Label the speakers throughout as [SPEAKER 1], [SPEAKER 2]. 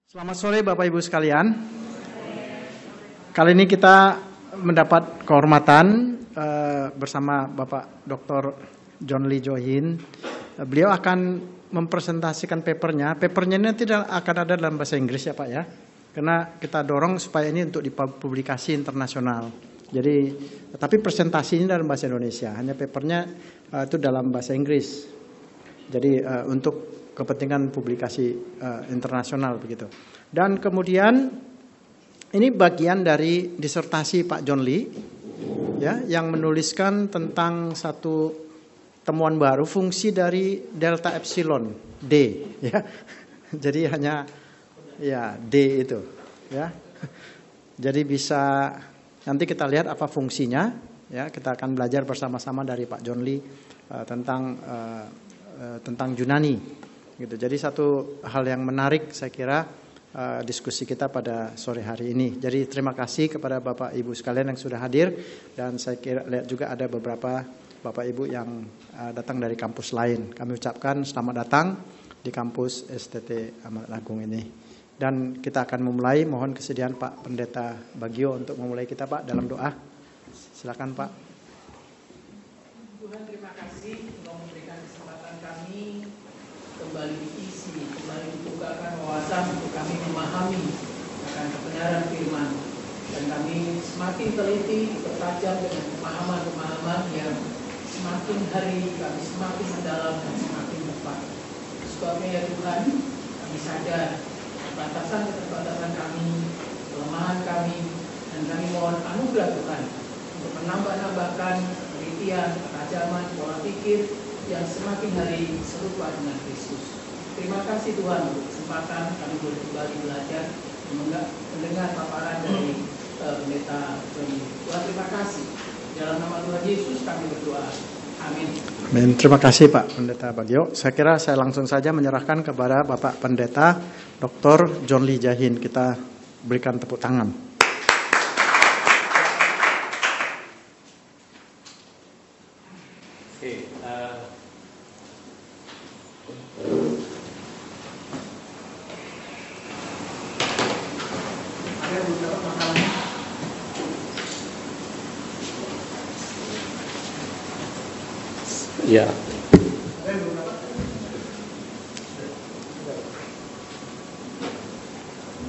[SPEAKER 1] Selamat sore Bapak Ibu sekalian. Kali ini kita mendapat kehormatan bersama Bapak Dr. John Lee Johin. Beliau akan mempresentasikan papernya. Papernya ini tidak akan ada dalam bahasa Inggris ya Pak ya. Karena kita dorong supaya ini untuk dipublikasi internasional. Jadi, tapi presentasinya dalam bahasa Indonesia. Hanya papernya itu dalam bahasa Inggris. Jadi untuk kepentingan publikasi internasional begitu. Dan kemudian ini bagian dari disertasi Pak John Lee ya, yang menuliskan tentang satu temuan baru fungsi dari delta epsilon D ya. Jadi hanya ya D itu ya. Jadi bisa nanti kita lihat apa fungsinya ya. Kita akan belajar bersama-sama dari Pak John Lee tentang Yunani. Gitu. Jadi satu hal yang menarik saya kira diskusi kita pada sore hari ini. Jadi terima kasih kepada Bapak Ibu sekalian yang sudah hadir dan saya kira lihat juga ada beberapa Bapak Ibu yang datang dari kampus lain. Kami ucapkan selamat datang di kampus STT Amat Agung ini. Dan kita akan memulai, mohon kesediaan Pak Pendeta Bagio untuk memulai kita Pak dalam doa. Silakan Pak.
[SPEAKER 2] Tuhan terima kasih telah memberikan kesempatan kami kembali diisi, kembali dibukakan wawasan untuk kami memahami akan kebenaran firman. Dan kami semakin teliti, bertajam dengan pemahaman-pemahaman yang semakin hari kami semakin mendalam dan semakin tepat. Sebabnya ya Tuhan, kami sadar keterbatasan kami, kelemahan kami, dan kami mohon anugerah Tuhan untuk menambah-nambahkan penelitian, ketajaman, pola pikir yang semakin hari serupa dengan Kristus. Terima kasih Tuhan untuk kesempatan kami boleh kembali belajar mendengar paparan dari Pendeta Joni. Tuhan terima kasih. Dalam nama Tuhan Yesus kami berdoa. Amin.
[SPEAKER 1] Amin. Terima kasih Pak Pendeta Bagio. Saya kira saya langsung saja menyerahkan kepada Bapak Pendeta Dr. John Lee Johin. Kita berikan tepuk tangan.
[SPEAKER 3] Ya.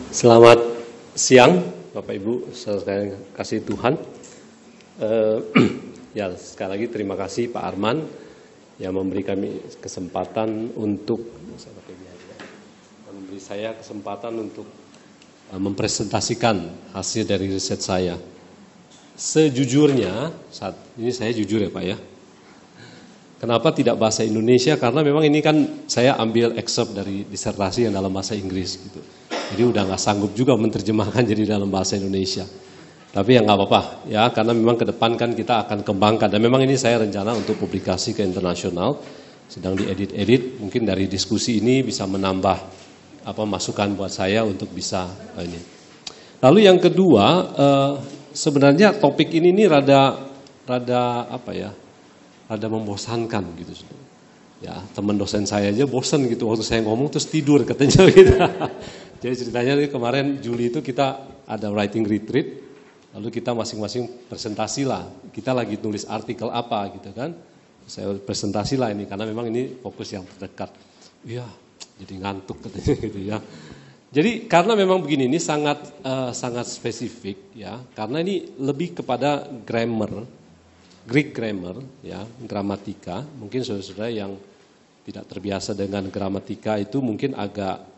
[SPEAKER 3] Selamat siang Bapak Ibu, saudara kasih Tuhan. Ya sekali lagi terima kasih Pak Arman yang memberi kami kesempatan untuk memberi saya kesempatan untuk mempresentasikan hasil dari riset saya. Sejujurnya saat ini saya jujur ya Pak ya. Kenapa tidak bahasa Indonesia? Karena memang ini kan saya ambil excerpt dari disertasi yang dalam bahasa Inggris gitu. Jadi udah nggak sanggup juga menerjemahkan jadi dalam bahasa Indonesia. Tapi ya nggak apa-apa ya, karena memang ke depan kan kita akan kembangkan. Dan memang ini saya rencana untuk publikasi ke internasional, sedang diedit-edit. Mungkin dari diskusi ini bisa menambah masukan buat saya untuk bisa ini. Lalu yang kedua, sebenarnya topik ini rada membosankan gitu. Ya, teman dosen saya aja bosan gitu waktu saya ngomong terus tidur katanya gitu. Jadi ceritanya kemarin Juli itu kita ada writing retreat, lalu kita masing-masing presentasi lah. Kita lagi tulis artikel apa gitu kan. Saya presentasi lah ini karena memang ini fokus yang terdekat. Iya, jadi ngantuk katanya gitu ya. Jadi karena memang begini ini sangat spesifik ya, karena ini lebih kepada grammar. Greek grammar, ya, gramatika. Mungkin saudara-saudara yang tidak terbiasa dengan gramatika itu mungkin agak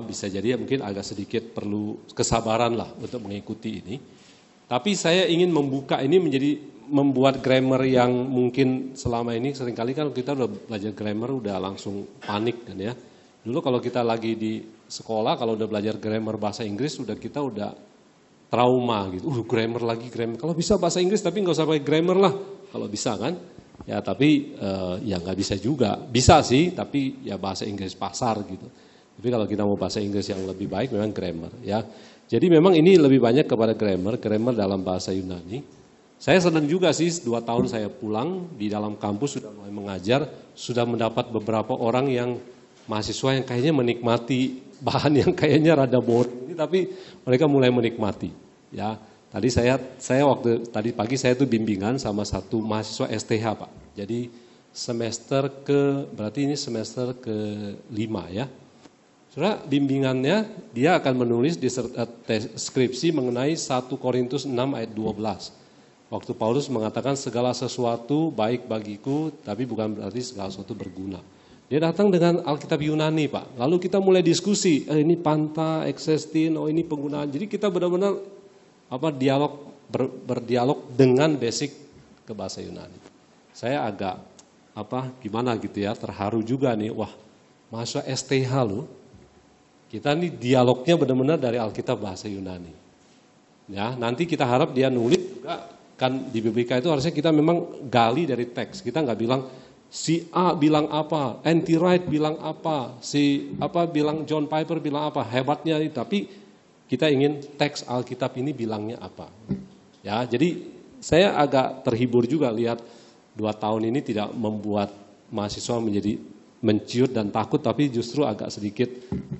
[SPEAKER 3] bisa jadi ya mungkin agak sedikit perlu kesabaran lah untuk mengikuti ini. Tapi saya ingin membuka ini membuat grammar yang mungkin selama ini seringkali kan kita udah belajar grammar udah langsung panik kan ya. Dulu kalau kita lagi di sekolah kalau udah belajar grammar bahasa Inggris kita udah trauma gitu, grammar lagi grammar. Kalau bisa bahasa Inggris tapi nggak usah pakai grammar lah, kalau bisa kan. Ya tapi ya nggak bisa juga, bisa sih tapi ya bahasa Inggris pasar gitu. Tapi kalau kita mau bahasa Inggris yang lebih baik memang grammar ya. Jadi memang ini lebih banyak kepada grammar dalam bahasa Yunani. Saya senang juga sih 2 tahun saya pulang di dalam kampus sudah mulai mengajar, sudah mendapat beberapa orang yang mahasiswa yang kayaknya menikmati bahan yang kayaknya rada boring ini, tapi mereka mulai menikmati. Ya, tadi saya waktu tadi pagi saya tuh bimbingan sama satu mahasiswa STH Pak. Jadi berarti ini semester ke-5 ya. Saudara, bimbingannya dia akan menulis skripsi mengenai 1 Korintus 6 ayat 12. Waktu Paulus mengatakan segala sesuatu baik bagiku, tapi bukan berarti segala sesuatu berguna. Dia datang dengan Alkitab Yunani Pak. Lalu kita mulai diskusi, ini panta, eksestin, ini penggunaan. Jadi kita benar-benar berdialog dengan basic ke bahasa Yunani. Saya agak gimana gitu ya, terharu juga nih, wah mahasiswa STH loh. Kita nih dialognya benar-benar dari Alkitab bahasa Yunani. Ya, nanti kita harap dia nulis juga kan di BBK itu harusnya kita memang gali dari teks. Kita nggak bilang si A bilang apa, N.T. Wright bilang apa, bilang John Piper bilang apa, hebatnya itu. Tapi kita ingin teks Alkitab ini bilangnya apa. Ya, jadi saya agak terhibur juga lihat 2 tahun ini tidak membuat mahasiswa menjadi menciut dan takut, tapi justru agak sedikit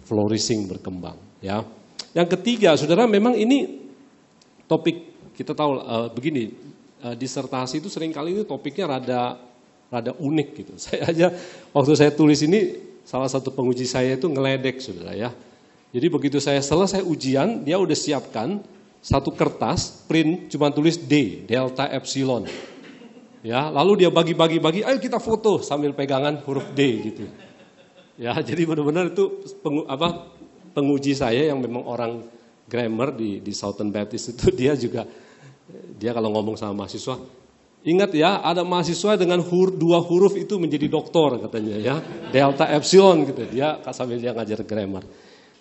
[SPEAKER 3] flourishing, berkembang. Ya. Yang ketiga, saudara, memang ini topik kita tahu begini, disertasi itu seringkali itu topiknya rada unik gitu. Saya aja waktu saya tulis ini, salah satu penguji saya itu ngeledek, saudara ya. Jadi begitu saya selesai ujian, dia udah siapkan satu kertas print cuma tulis D, delta epsilon. Ya, lalu dia bagi-bagi, ayo kita foto sambil pegangan huruf D gitu. Ya, jadi benar-benar itu penguji saya yang memang orang grammar di Southern Baptist itu dia kalau ngomong sama mahasiswa, ingat ya, ada mahasiswa dengan 2 huruf itu menjadi doktor katanya ya, delta epsilon gitu. Dia sambil dia ngajar grammar.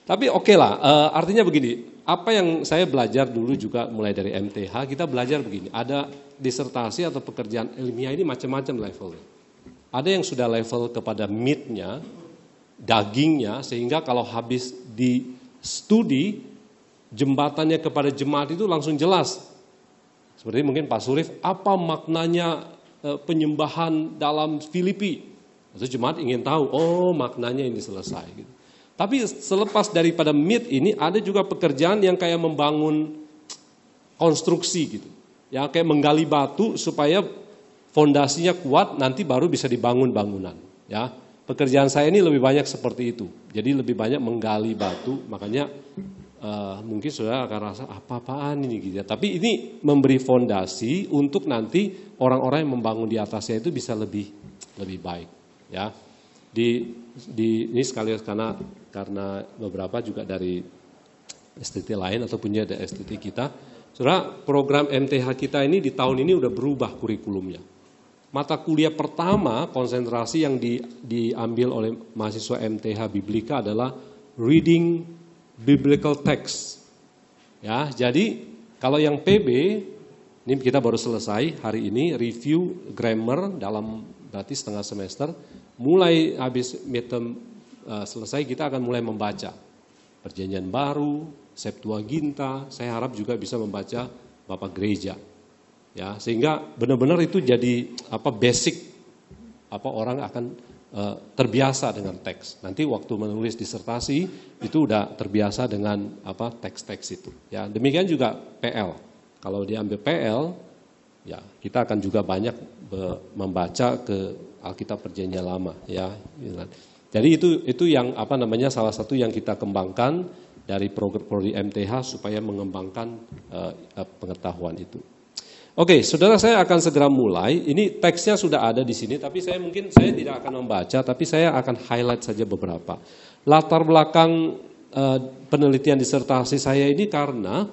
[SPEAKER 3] Tapi oke lah, artinya begini, apa yang saya belajar dulu juga mulai dari MTH, kita belajar begini, ada disertasi atau pekerjaan ilmiah ini macam-macam levelnya. Ada yang sudah level kepada meat-nya, dagingnya, sehingga kalau habis di studi, jembatannya kepada jemaat itu langsung jelas. Seperti mungkin Pak Surif, apa maknanya penyembahan dalam Filipi? Terus jemaat ingin tahu, oh maknanya ini selesai gitu. Tapi selepas daripada meat ini ada juga pekerjaan yang kayak membangun konstruksi gitu. Yang kayak menggali batu supaya fondasinya kuat, nanti baru bisa dibangun bangunan. Ya, pekerjaan saya ini lebih banyak seperti itu. Jadi lebih banyak menggali batu, makanya mungkin saudara akan rasa apa-apaan ini gitu ya. Tapi ini memberi fondasi untuk nanti orang-orang yang membangun di atasnya itu bisa lebih baik. Ya, ini sekalian karena beberapa juga dari STT lain atau punya dari STT kita. Saudara, program MTH kita ini di tahun ini udah berubah kurikulumnya. Mata kuliah pertama konsentrasi yang diambil oleh mahasiswa MTH Biblika adalah Reading Biblical Text. Ya, jadi kalau yang PB, ini kita baru selesai hari ini review grammar dalam berarti setengah semester. Mulai habis midterm selesai kita akan mulai membaca Perjanjian Baru, Septuaginta. Saya harap juga bisa membaca Bapak Gereja. Ya, sehingga benar-benar itu jadi basic orang akan terbiasa dengan teks. Nanti waktu menulis disertasi itu udah terbiasa dengan teks-teks itu. Ya, demikian juga PL. Kalau diambil PL, ya kita akan juga banyak membaca ke Alkitab Perjanjian Lama. Ya, jadi itu yang salah satu yang kita kembangkan dari prodi MTH supaya mengembangkan pengetahuan itu. Oke, saudara, saya akan segera mulai. Ini teksnya sudah ada di sini, tapi saya tidak akan membaca, tapi saya akan highlight saja beberapa. Latar belakang penelitian disertasi saya ini karena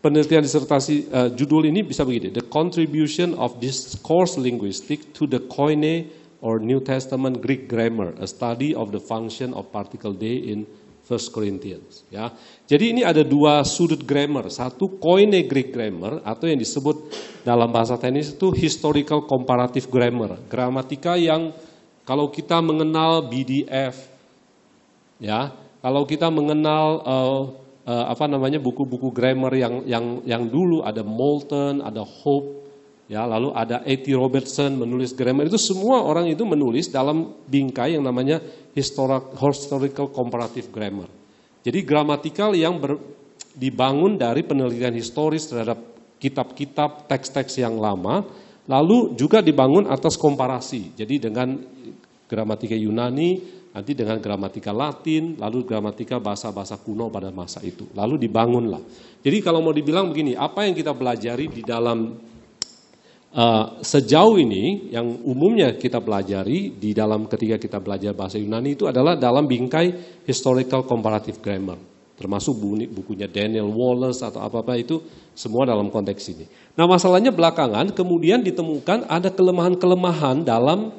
[SPEAKER 3] penelitian disertasi judul ini bisa begini, The Contribution of Discourse Linguistics to the Koine or New Testament Greek Grammar, a study of the function of particle day in 1 Corinthians. Ya, jadi ini ada 2 sudut grammar, satu Koine Greek grammar atau yang disebut dalam bahasa teknis itu historical comparative grammar, gramatika yang kalau kita mengenal BDF, ya, kalau kita mengenal buku-buku grammar yang dulu ada Moulton, ada Hope, ya, lalu ada A.T. Robertson menulis grammar, itu semua orang itu menulis dalam bingkai yang namanya historical comparative grammar. Jadi gramatikal yang dibangun dari penelitian historis terhadap kitab-kitab, teks-teks yang lama, lalu juga dibangun atas komparasi. Jadi dengan gramatika Yunani, nanti dengan gramatika Latin, lalu gramatika bahasa-bahasa kuno pada masa itu. Lalu dibangunlah. Jadi kalau mau dibilang begini, apa yang kita pelajari di dalam sejauh ini, yang umumnya kita pelajari di dalam ketika kita belajar bahasa Yunani itu adalah dalam bingkai historical comparative grammar. Termasuk bukunya Daniel Wallace atau apa-apa itu semua dalam konteks ini. Nah masalahnya belakangan kemudian ditemukan ada kelemahan-kelemahan dalam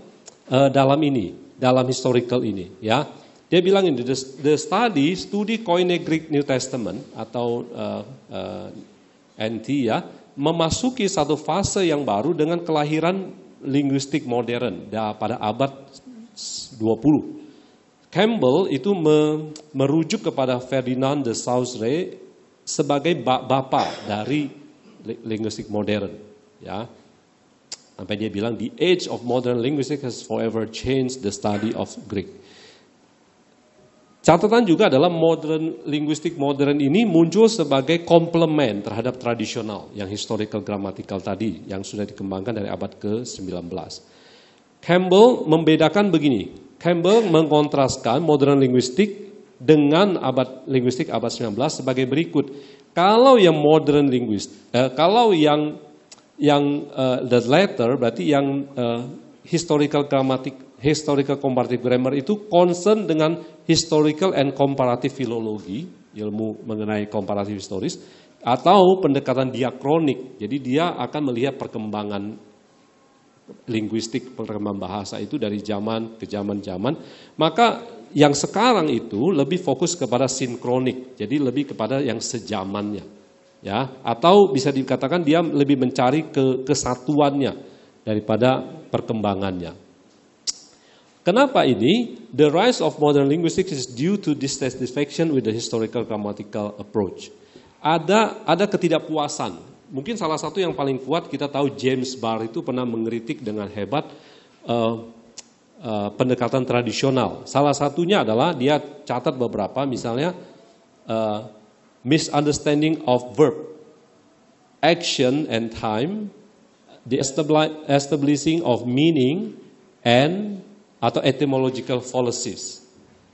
[SPEAKER 3] historical ini, ya. Dia bilang ini, the studi Koine Greek New Testament atau NT ya, memasuki satu fase yang baru dengan kelahiran linguistik modern pada abad 20. Campbell itu merujuk kepada Ferdinand de Saussure sebagai bapak dari linguistik modern, ya. Sampai dia bilang, the age of modern linguistics has forever changed the study of Greek. Catatan juga adalah linguistik modern ini muncul sebagai komplement terhadap tradisional yang historical grammatical tadi yang sudah dikembangkan dari abad ke-19. Campbell membedakan begini, Campbell mengkontraskan modern linguistik dengan linguistik abad 19 sebagai berikut. Kalau yang modern kalau yang the latter berarti yang historical comparative grammar itu concern dengan historical and comparative philology, ilmu mengenai komparatif historis, atau pendekatan diakronik. Jadi dia akan melihat perkembangan linguistik, perkembangan bahasa itu dari zaman ke zaman. Maka yang sekarang itu lebih fokus kepada sinkronik, jadi lebih kepada yang sejamannya, ya. Atau bisa dikatakan dia lebih mencari kesatuannya daripada perkembangannya. Kenapa ini? The rise of modern linguistics is due to dissatisfaction with the historical grammatical approach. Ada ketidakpuasan. Mungkin salah satu yang paling kuat kita tahu James Barr itu pernah mengkritik dengan hebat pendekatan tradisional. Salah satunya adalah dia catat beberapa, misalnya misunderstanding of verb, action and time, the establishing of meaning and atau etymological fallacies.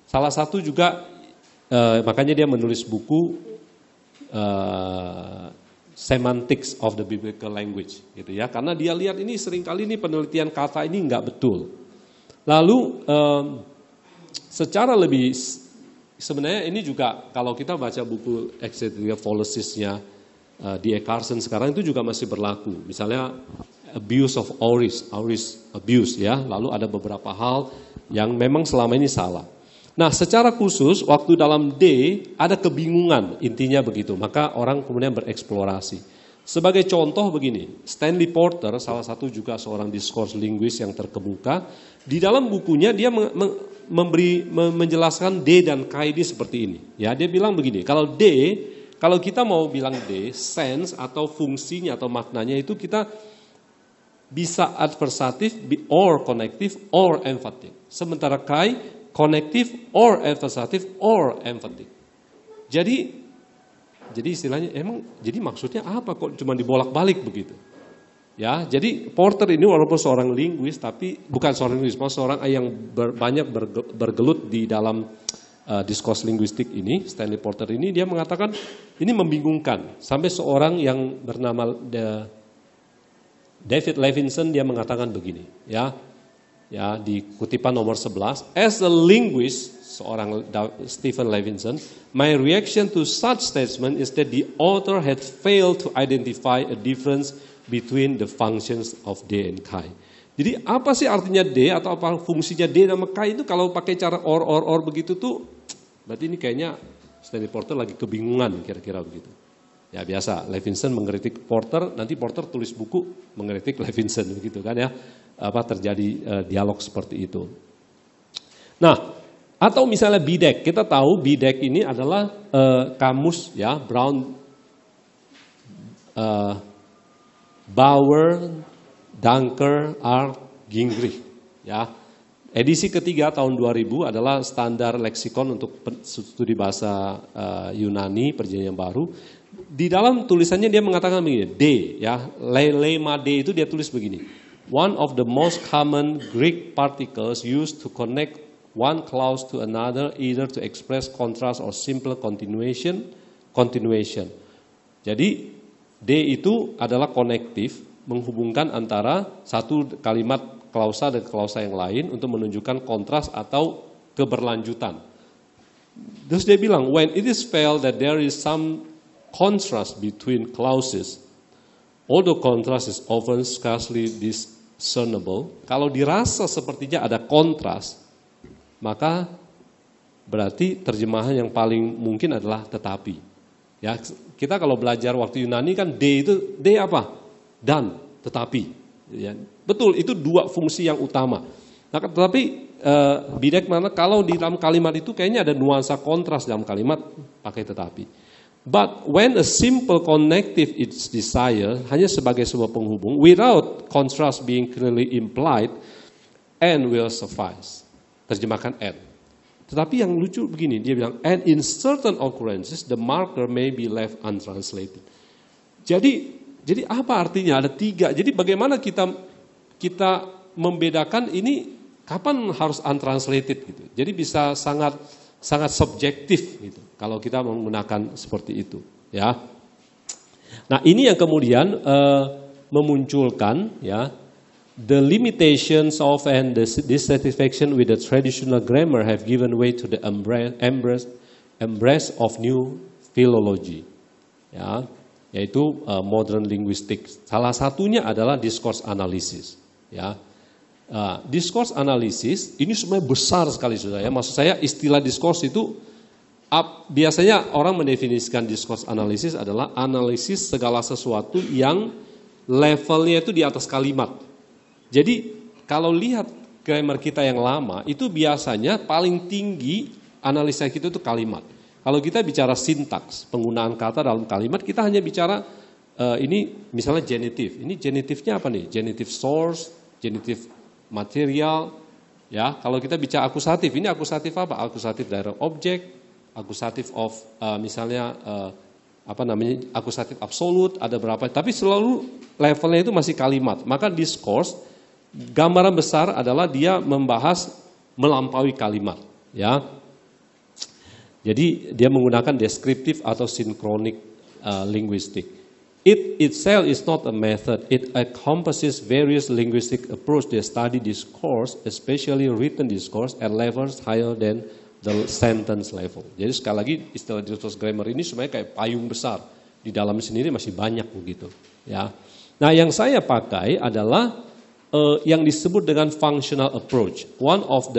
[SPEAKER 3] Salah satu juga makanya dia menulis buku Semantics of the Biblical Language, gitu ya. Karena dia lihat ini seringkali ini penelitian kata ini nggak betul. Lalu secara lebih sebenarnya ini juga kalau kita baca buku Exegesis Fallacies-nya D.A. Carson sekarang itu juga masih berlaku. Misalnya abuse of auris abuse, ya. Lalu ada beberapa hal yang memang selama ini salah. Nah, secara khusus waktu dalam D ada kebingungan, intinya begitu. Maka orang kemudian bereksplorasi. Sebagai contoh begini, Stanley Porter salah satu juga seorang discourse linguist yang terkemuka, di dalam bukunya dia menjelaskan D dan K ini seperti ini. Ya, dia bilang begini, kalau kita mau bilang D, sense atau fungsinya atau maknanya itu kita bisa adversatif or connective or emphatic. Sementara Kai connective or adversative or emphatic. Jadi istilahnya jadi maksudnya apa kok cuma dibolak-balik begitu? Ya, jadi Porter ini walaupun seorang linguis tapi bukan seorang linguis, seorang yang banyak bergelut di dalam discourse linguistik ini, Stanley Porter ini dia mengatakan ini membingungkan. Sampai seorang yang bernama David Levinson dia mengatakan begini, ya di kutipan nomor 11, as a linguist, seorang Stephen Levinson, my reaction to such statement is that the author had failed to identify a difference between the functions of D and Kai. Jadi apa sih artinya D atau apa fungsinya D sama Kai itu kalau pakai cara or begitu tuh, berarti ini kayaknya Stanley Porter lagi kebingungan kira-kira begitu. Ya biasa, Levinson mengkritik Porter, nanti Porter tulis buku mengkritik Levinson begitu kan ya. Terjadi dialog seperti itu. Nah, atau misalnya BDEC, kita tahu BDEC ini adalah kamus ya, Brown, Bauer, Dunker, Gingrich ya. Edisi ketiga tahun 2000 adalah standar leksikon untuk studi bahasa Yunani, Perjanjian Baru. Di dalam tulisannya dia mengatakan begini, D, ya, lema D itu dia tulis begini. One of the most common Greek particles used to connect one clause to another, either to express contrast or simple continuation. Jadi D itu adalah konektif, menghubungkan antara satu kalimat klausa dan klausa yang lain untuk menunjukkan kontras atau keberlanjutan. Terus dia bilang, when it is felt that there is some contrast between clauses, although contrast is often scarcely discernible, kalau dirasa sepertinya ada kontras, maka berarti terjemahan yang paling mungkin adalah tetapi. Ya, kita kalau belajar waktu Yunani kan D itu D apa? Dan, tetapi. Ya, betul, itu dua fungsi yang utama. Nah, tetapi Bidek mana kalau di dalam kalimat itu kayaknya ada nuansa kontras dalam kalimat pakai tetapi. But when a simple connective is desired, hanya sebagai sebuah penghubung, without contrast being clearly implied, and will suffice. Terjemahkan and. Tetapi yang lucu begini, dia bilang, and in certain occurrences, the marker may be left untranslated. Jadi apa artinya? Ada tiga. Jadi bagaimana kita membedakan ini kapan harus untranslated gitu. Jadi bisa sangat subjektif gitu kalau kita menggunakan seperti itu, ya. Nah, ini yang kemudian memunculkan, ya, the limitations of and the dissatisfaction with the traditional grammar have given way to the embrace of new philology, ya, yaitu modern linguistics. Salah satunya adalah discourse analysis, ya. Discourse analysis ini sebenarnya besar sekali, saudara, ya. Maksud saya istilah discourse itu biasanya orang mendefinisikan discourse analysis adalah analisis segala sesuatu yang levelnya itu di atas kalimat. Jadi kalau lihat grammar kita yang lama itu biasanya paling tinggi analisa kita itu kalimat. Kalau kita bicara sintaks, penggunaan kata dalam kalimat, kita hanya bicara ini misalnya genitif. Ini genitifnya apa nih? Genitive source, genitive material, ya. Kalau kita bicara akusatif, ini akusatif apa? Akusatif direct object, akusatif of misalnya akusatif absolut, ada berapa? Tapi selalu levelnya itu masih kalimat. Maka discourse gambaran besar adalah dia membahas melampaui kalimat, ya. Jadi dia menggunakan deskriptif atau sinkronik linguistik. It itself is not a method. It encompasses various linguistic approach to study discourse, especially written discourse, at levels higher than the sentence level. Jadi sekali lagi istilah discourse grammar ini sebenarnya kayak payung besar. Di dalam sendiri masih banyak begitu, ya. Nah, yang saya pakai adalah yang disebut dengan functional approach. One of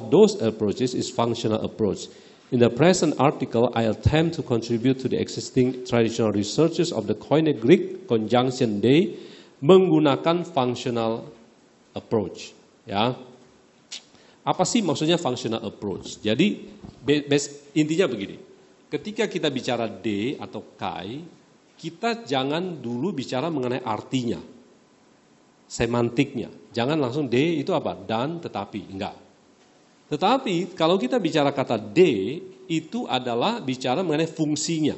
[SPEAKER 3] those approaches is functional approach. In the present article, I attempt to contribute to the existing traditional researches of the Koine Greek conjunction day menggunakan functional approach. Ya, apa sih maksudnya functional approach? Jadi intinya begini, ketika kita bicara D atau kai, kita jangan dulu bicara mengenai artinya, semantiknya. Jangan langsung D itu apa? Dan, tetapi, enggak. Tetapi kalau kita bicara kata D, itu adalah bicara mengenai fungsinya.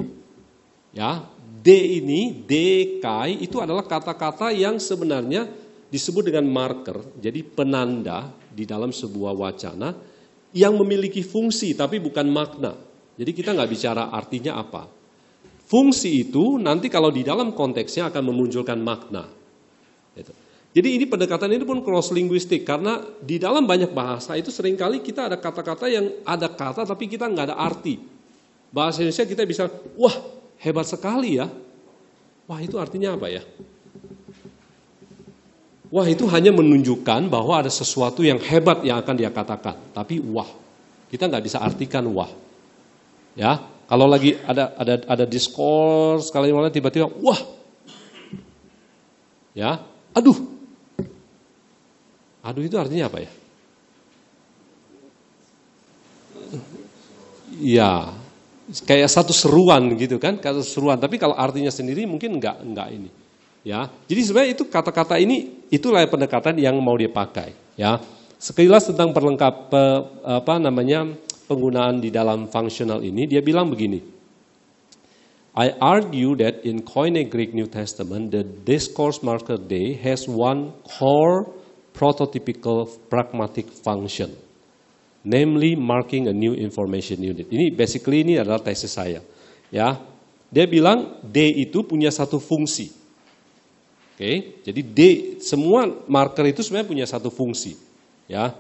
[SPEAKER 3] Ya, D ini, D, kai, itu adalah kata-kata yang sebenarnya disebut dengan marker, jadi penanda di dalam sebuah wacana yang memiliki fungsi tapi bukan makna. Jadi kita nggak bicara artinya apa. Fungsi itu nanti kalau di dalam konteksnya akan memunculkan makna. Gitu. Jadi ini pendekatan ini pun cross linguistik karena di dalam banyak bahasa itu seringkali kita ada kata-kata yang ada kata tapi kita nggak ada arti. Bahasa Indonesia kita bisa, wah hebat sekali ya. Wah itu artinya apa ya? Wah itu hanya menunjukkan bahwa ada sesuatu yang hebat yang akan dia katakan. Tapi wah, kita nggak bisa artikan wah. Ya, kalau lagi ada diskurs kali mana tiba-tiba wah, ya, aduh itu artinya apa ya? Ya, kayak satu seruan gitu kan, satu seruan. Tapi kalau artinya sendiri mungkin enggak ini. Ya, jadi sebenarnya itu kata-kata ini itulah pendekatan yang mau dia pakai. Ya, sekilas tentang penggunaan di dalam functional ini, dia bilang begini. I argue that in Koine Greek New Testament, the discourse marker day has one core prototypical pragmatic function, namely marking a new information unit. Ini basically ini adalah tesis saya. Ya, dia bilang D itu punya satu fungsi. Oke, jadi D semua marker itu sebenarnya punya satu fungsi. Ya,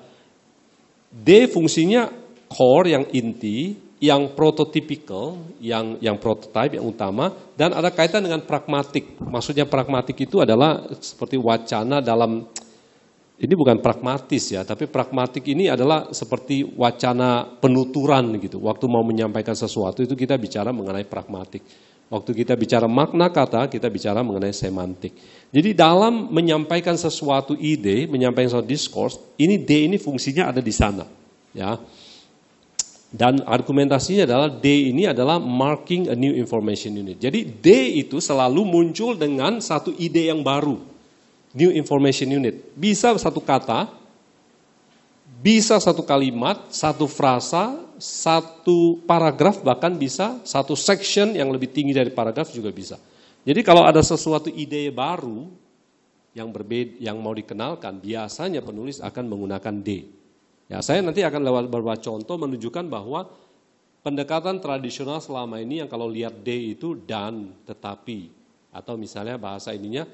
[SPEAKER 3] D fungsinya core yang inti, yang prototypical, yang prototype, yang utama, dan ada kaitan dengan pragmatik. Maksudnya pragmatik itu adalah seperti wacana dalam, ini bukan pragmatis ya, tapi pragmatik ini adalah seperti wacana penuturan gitu. Waktu mau menyampaikan sesuatu itu kita bicara mengenai pragmatik. Waktu kita bicara makna kata, kita bicara mengenai semantik. Jadi dalam menyampaikan sesuatu ide, menyampaikan sesuatu discourse, ini D ini fungsinya ada di sana. Ya. Dan argumentasinya adalah D ini adalah marking a new information unit. Jadi D itu selalu muncul dengan satu ide yang baru. New information unit. Bisa satu kata, bisa satu kalimat, satu frasa, satu paragraf, bahkan bisa satu section yang lebih tinggi dari paragraf juga bisa. Jadi kalau ada sesuatu ide baru yang berbeda, yang mau dikenalkan, biasanya penulis akan menggunakan D. Ya, saya nanti akan lewat beberapa contoh menunjukkan bahwa pendekatan tradisional selama ini yang kalau lihat D itu dan, tetapi, atau misalnya bahasa ininya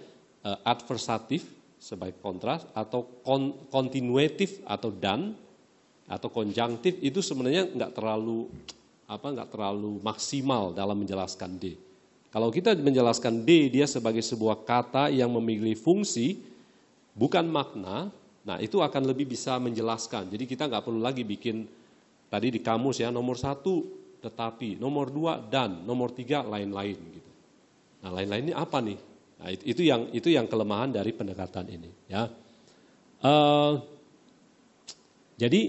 [SPEAKER 3] adversatif sebagai kontras, atau continuative atau dan, atau konjunktif, itu sebenarnya nggak terlalu maksimal dalam menjelaskan D. Kalau kita menjelaskan D, dia sebagai sebuah kata yang memiliki fungsi, bukan makna. Nah, itu akan lebih bisa menjelaskan. Jadi kita nggak perlu lagi bikin tadi di kamus ya, nomor 1 tetapi, nomor 2 dan, nomor 3 lain-lain gitu. Nah, lain-lain ini apa nih? Nah, itu yang kelemahan dari pendekatan ini ya. Jadi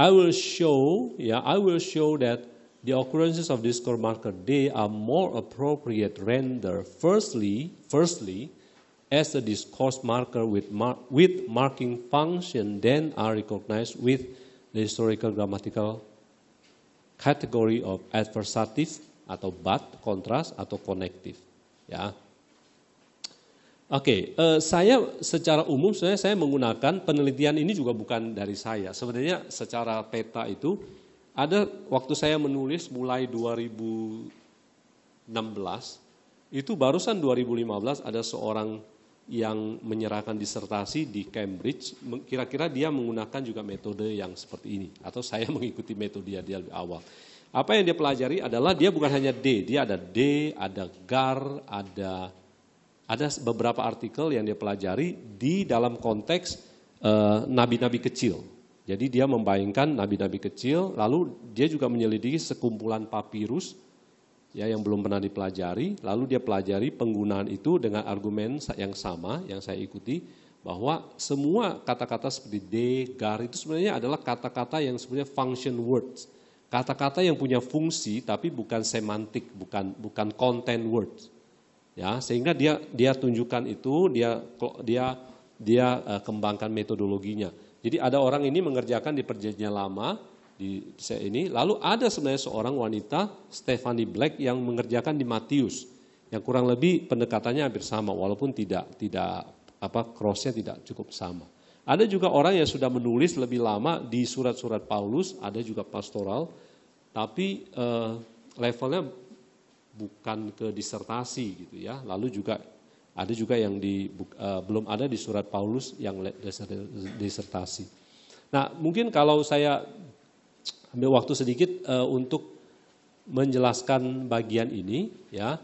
[SPEAKER 3] I will show that the occurrences of discourse marker D are more appropriate render firstly as a discourse marker with marking function then are recognized with the historical grammatical category of adversative atau but, kontras atau connective. Ya. Oke, saya secara umum saya menggunakan penelitian ini juga bukan dari saya. Sebenarnya secara peta itu ada waktu saya menulis mulai 2016 itu barusan 2015 ada seorang yang menyerahkan disertasi di Cambridge, kira-kira dia menggunakan juga metode yang seperti ini, atau saya mengikuti metode dia lebih awal. Apa yang dia pelajari adalah dia bukan hanya D, dia ada D, ada GAR, ada beberapa artikel yang dia pelajari di dalam konteks nabi-nabi kecil. Jadi dia membayangkan nabi-nabi kecil, lalu dia juga menyelidiki sekumpulan papirus, ya, yang belum pernah dipelajari, lalu dia pelajari penggunaan itu dengan argumen yang sama yang saya ikuti, bahwa semua kata-kata seperti D, GAR itu sebenarnya adalah kata-kata yang sebenarnya function words, kata-kata yang punya fungsi tapi bukan semantik, bukan content words, ya, sehingga dia tunjukkan itu, dia kembangkan metodologinya. Jadi ada orang ini mengerjakan di Perjanjian Lama. Lalu ada sebenarnya seorang wanita, Stephanie Black, yang mengerjakan di Matius, yang kurang lebih pendekatannya hampir sama, walaupun tidak cross-nya tidak cukup sama. Ada juga orang yang sudah menulis lebih lama di surat-surat Paulus, ada juga pastoral, tapi levelnya bukan ke disertasi gitu ya. Lalu juga ada juga yang belum ada di surat Paulus yang disertasi. Nah, mungkin kalau saya ambil waktu sedikit untuk menjelaskan bagian ini, ya.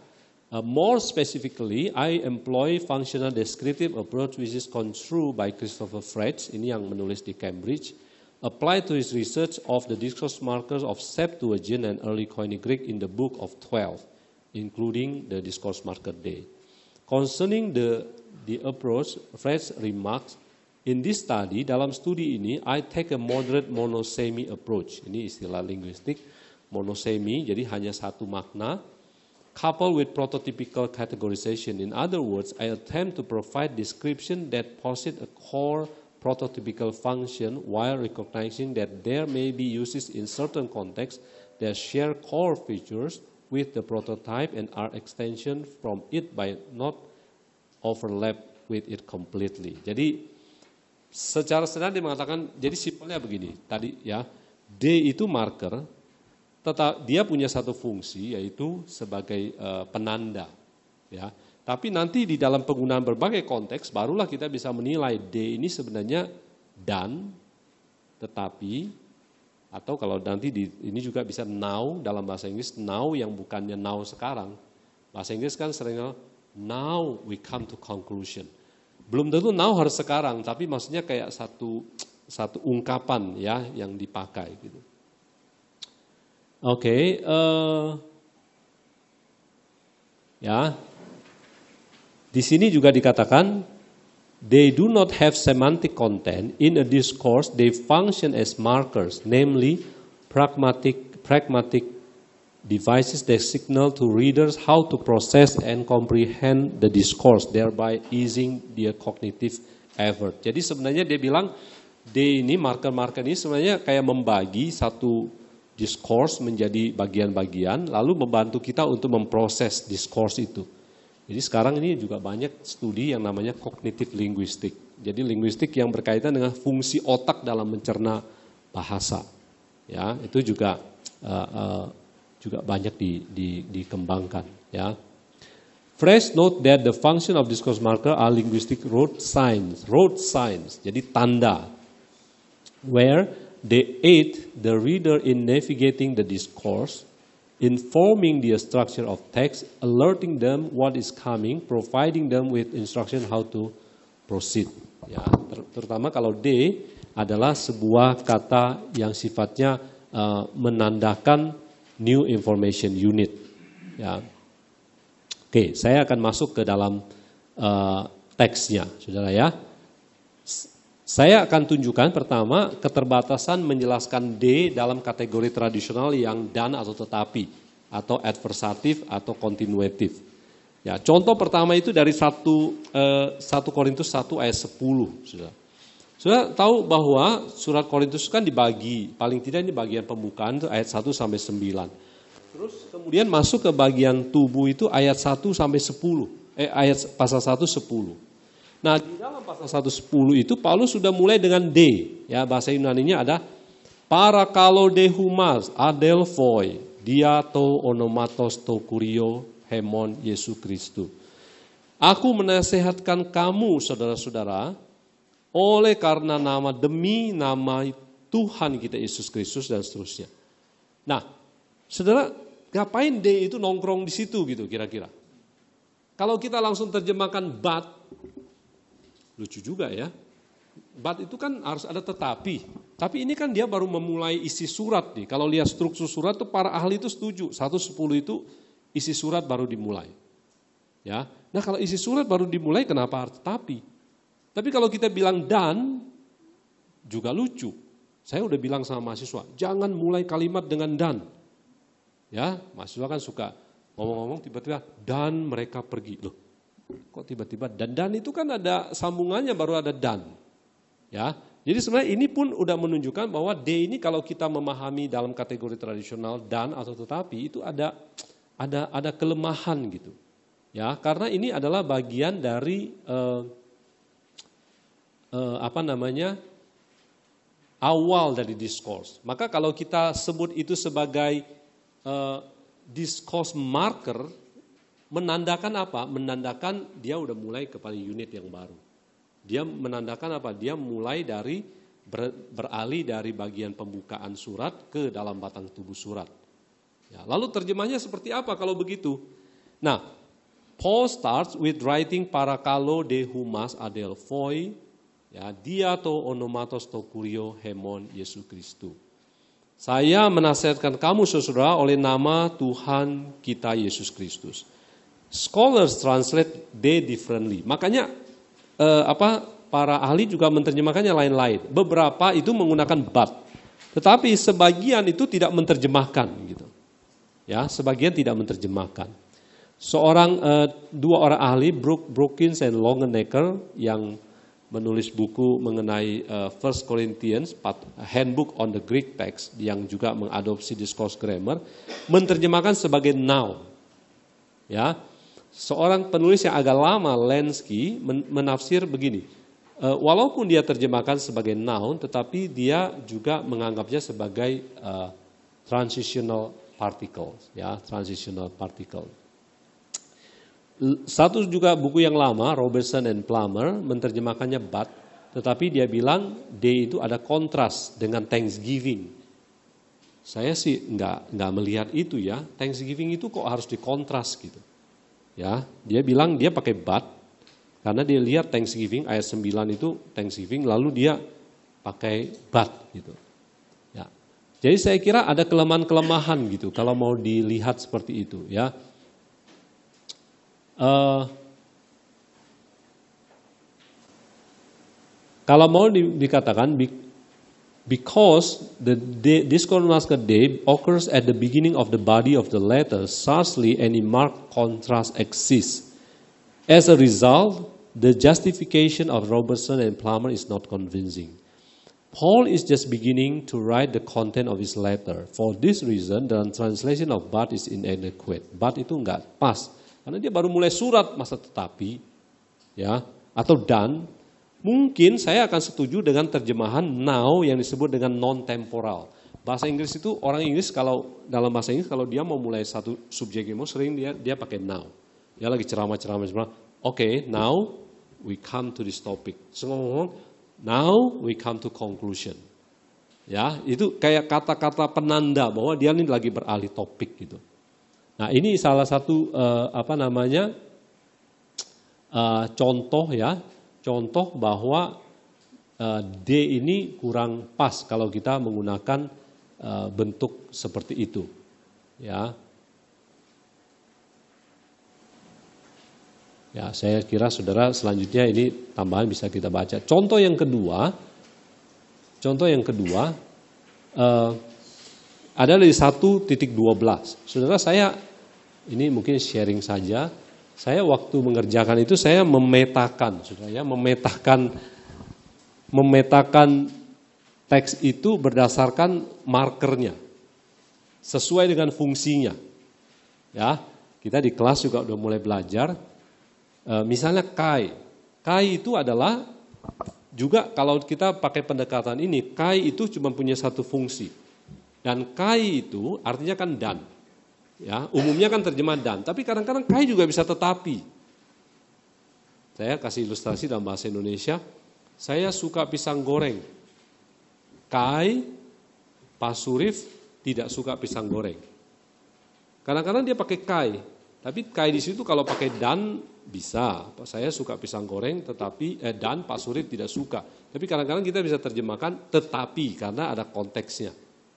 [SPEAKER 3] More specifically, I employ functional descriptive approach which is construed by Christopher Fretz, ini yang menulis di Cambridge, applied to his research of the discourse markers of Septuagint and early Koine Greek in the Book of 12, including the discourse marker day. Concerning the approach, Fretz remarks, in this study, dalam studi ini, I take a moderate monosemy approach. Ini istilah linguistik, monosemy, jadi hanya satu makna. coupled with prototypical categorization. In other words, I attempt to provide description that posit a core prototypical function while recognizing that there may be uses in certain contexts that share core features with the prototype and are extension from it by not overlap with it completely. Jadi secara sederhana dia mengatakan, jadi simpelnya begini, tadi ya, D itu marker, dia punya satu fungsi yaitu sebagai penanda, ya. Tapi nanti di dalam penggunaan berbagai konteks barulah kita bisa menilai D ini sebenarnya dan, tetapi, atau kalau nanti ini juga bisa now dalam bahasa Inggris, now yang bukannya now sekarang. Bahasa Inggris kan sering now we come to conclusion. Belum tentu now harus sekarang, tapi maksudnya kayak satu ungkapan ya yang dipakai gitu. Oke, ya. Di sini juga dikatakan they do not have semantic content in a discourse, they function as markers, namely pragmatic devices that signal to readers how to process and comprehend the discourse, thereby easing their cognitive effort. Jadi sebenarnya dia bilang D ini marker-marker ini sebenarnya kayak membagi satu discourse menjadi bagian-bagian, lalu membantu kita untuk memproses discourse itu. Jadi sekarang ini juga banyak studi yang namanya cognitive linguistic. Jadi linguistik yang berkaitan dengan fungsi otak dalam mencerna bahasa. Ya, itu juga banyak dikembangkan. Ya. Fresh note that the function of discourse marker are linguistic road signs, jadi tanda, where they aid the reader in navigating the discourse, informing the structure of text, alerting them what is coming, providing them with instruction how to proceed. Ya, terutama kalau D adalah sebuah kata yang sifatnya menandakan new information unit. Ya. Oke, saya akan masuk ke dalam teksnya, saudara ya. Saya akan tunjukkan pertama keterbatasan menjelaskan D dalam kategori tradisional yang dan atau tetapi, atau adversatif atau continuative. Ya, contoh pertama itu dari 1 Korintus 1 ayat 10. Sudah tahu bahwa surat Korintus kan dibagi, paling tidak ini bagian pembukaan itu ayat 1 sampai 9. Terus kemudian masuk ke bagian tubuh itu ayat 1 sampai 10. Ayat pasal 1 10. Nah, di dalam pasal 1:10 itu Paulus sudah mulai dengan D, ya bahasa Yunaninya ada parakalodehumas, adelphoi, diato onomatos to kurio hemon Yesu Kristus. Aku menasehatkan kamu saudara-saudara oleh karena demi nama Tuhan kita Yesus Kristus dan seterusnya. Nah, saudara, ngapain D itu nongkrong di situ gitu kira-kira? Kalau kita langsung terjemahkan but, lucu juga ya. But itu kan harus ada tetapi. Tapi ini kan dia baru memulai isi surat nih. Kalau lihat struktur surat itu para ahli itu setuju. 1:10 itu isi surat baru dimulai. Ya. Nah kalau isi surat baru dimulai kenapa harus tetapi? Tapi kalau kita bilang dan juga lucu. Saya udah bilang sama mahasiswa, jangan mulai kalimat dengan dan. Ya, mahasiswa kan suka ngomong-ngomong tiba-tiba dan mereka pergi. Loh, kok tiba-tiba dan itu kan ada sambungannya baru ada dan. Ya. Jadi sebenarnya ini pun udah menunjukkan bahwa D ini kalau kita memahami dalam kategori tradisional dan atau tetapi itu ada kelemahan gitu. Ya, karena ini adalah bagian dari awal dari discourse. Maka kalau kita sebut itu sebagai discourse marker, menandakan apa? Menandakan dia udah mulai kepada unit yang baru. Dia menandakan apa? Dia mulai dari beralih dari bagian pembukaan surat ke dalam batang tubuh surat. Ya, lalu terjemahnya seperti apa kalau begitu? Nah, Paul starts with writing parakalo de humas adelphoi, ya, diato onomatos to kurio hemon Yesus Kristus. Saya menasihatkan kamu saudara oleh nama Tuhan kita Yesus Kristus. Scholars translate they differently. Makanya para ahli juga menerjemahkannya lain-lain. Beberapa itu menggunakan but. Tetapi sebagian itu tidak menerjemahkan gitu. Ya, sebagian tidak menerjemahkan. Dua orang ahli, Brookins and Longenecker, yang menulis buku mengenai First Corinthians, Handbook on the Greek Text, yang juga mengadopsi discourse grammar, menerjemahkan sebagai noun. Ya, seorang penulis yang agak lama, Lenski, menafsir begini. Walaupun dia terjemahkan sebagai noun, tetapi dia juga menganggapnya sebagai transitional particle, ya, transitional particle. Satu juga buku yang lama, Robertson and Plummer, menerjemahkannya but, tetapi dia bilang day itu ada kontras dengan Thanksgiving. Saya sih nggak melihat itu ya, Thanksgiving itu kok harus dikontras gitu. Ya, dia bilang dia pakai but, karena dia lihat Thanksgiving, ayat 9 itu Thanksgiving, lalu dia pakai but gitu. Ya. Jadi saya kira ada kelemahan-kelemahan gitu, kalau mau dilihat seperti itu ya. Kalau mau dikatakan because this chronological day occurs at the beginning of the body of the letter, scarcely any marked contrast exists. As a result, the justification of Robertson and Plummer is not convincing. Paul is just beginning to write the content of his letter. For this reason, the translation of but is inadequate. But itu enggak pas. Karena dia baru mulai surat, masa tetapi, ya, atau dan, mungkin saya akan setuju dengan terjemahan now yang disebut dengan non-temporal. Bahasa Inggris itu, orang Inggris kalau dalam bahasa Inggris kalau dia mau mulai satu subjek emo sering dia pakai now. Dia lagi ceramah-ceramah, okay, now we come to this topic. So, now we come to conclusion. Ya, itu kayak kata-kata penanda bahwa dia ini lagi beralih topik gitu. Nah, ini salah satu contoh ya, contoh bahwa D ini kurang pas kalau kita menggunakan bentuk seperti itu, ya. Ya, saya kira saudara selanjutnya ini tambahan bisa kita baca. Contoh yang kedua adalah di 1:12. Saudara, saya ini mungkin sharing saja. Saya waktu mengerjakan itu saya memetakan, saudara ya, memetakan teks itu berdasarkan markernya, sesuai dengan fungsinya. Ya, kita di kelas juga udah mulai belajar. Misalnya kai itu adalah juga kalau kita pakai pendekatan ini, kai itu cuma punya satu fungsi. Dan kai itu artinya kan dan. Ya, umumnya kan terjemah dan, tapi kadang-kadang kai juga bisa tetapi. Saya kasih ilustrasi dalam bahasa Indonesia. Saya suka pisang goreng. Kai, Pak Surif tidak suka pisang goreng. Kadang-kadang dia pakai kai, tapi kai di situ kalau pakai dan bisa. Saya suka pisang goreng, tetapi dan Pak Surif tidak suka. Tapi kadang-kadang kita bisa terjemahkan tetapi karena ada konteksnya.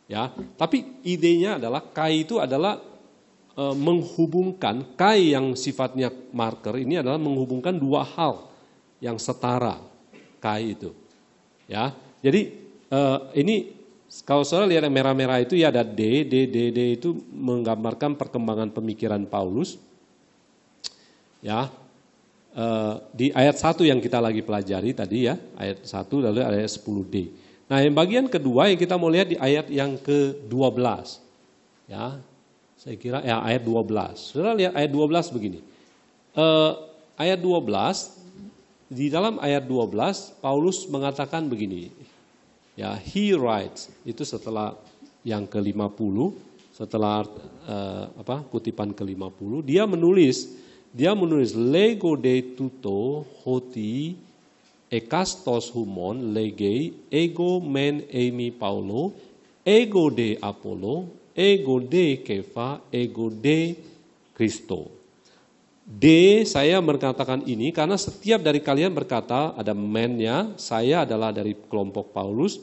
[SPEAKER 3] Ya, tapi idenya adalah kai itu adalah menghubungkan, kai yang sifatnya marker ini adalah menghubungkan dua hal yang setara, kai itu. Ya, jadi ini kalau saudara lihat yang merah-merah itu ya ada D itu menggambarkan perkembangan pemikiran Paulus. Ya, di ayat 1 yang kita lagi pelajari tadi ya, ayat 1 lalu ayat 10D. Nah, yang bagian kedua yang kita mau lihat di ayat yang ke-12. Ya, saya kira ya ayat 12. Saudara lihat ayat 12 begini. Ayat 12, di dalam ayat 12 Paulus mengatakan begini. Ya, he writes, itu setelah yang ke-50, setelah kutipan ke-50, dia menulis lego de tuto hoti ekastos humon legei ego men eimi Paulo ego de Apollo ego de Kefa, ego de Kristo. D, saya mengatakan ini karena setiap dari kalian berkata, ada men-nya, saya adalah dari kelompok Paulus,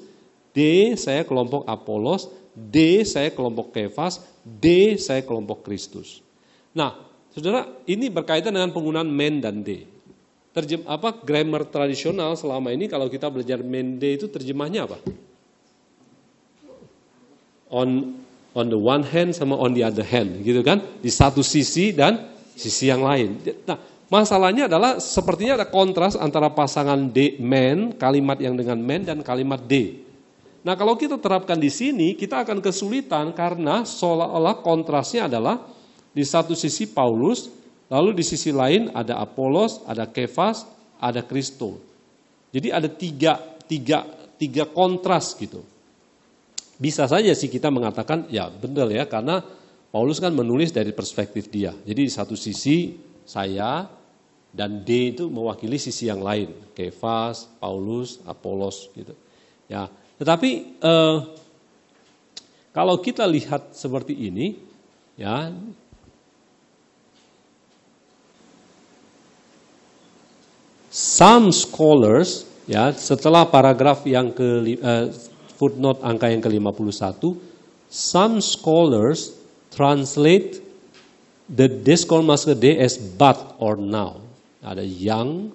[SPEAKER 3] D, saya kelompok Apolos, D, saya kelompok Kefas, D, saya kelompok Kristus. Nah, saudara, ini berkaitan dengan penggunaan men dan D. Grammar tradisional selama ini kalau kita belajar men D itu terjemahnya apa? On the one hand sama on the other hand, gitu kan? Di satu sisi dan sisi yang lain. Nah, masalahnya adalah sepertinya ada kontras antara pasangan D, man, kalimat yang dengan man dan kalimat D. Nah, kalau kita terapkan di sini, kita akan kesulitan karena seolah-olah kontrasnya adalah di satu sisi Paulus, lalu di sisi lain ada Apolos, ada Kefas, ada Kristo. Jadi ada tiga kontras gitu. Bisa saja sih kita mengatakan, ya benar ya, karena Paulus kan menulis dari perspektif dia. Jadi di satu sisi saya dan D itu mewakili sisi yang lain. Kefas, Paulus, Apolos gitu. Ya, tetapi kalau kita lihat seperti ini, ya, some scholars, ya, setelah paragraf yang footnote angka yang ke-51, some scholars translate the discourse D as but or now. Ada yang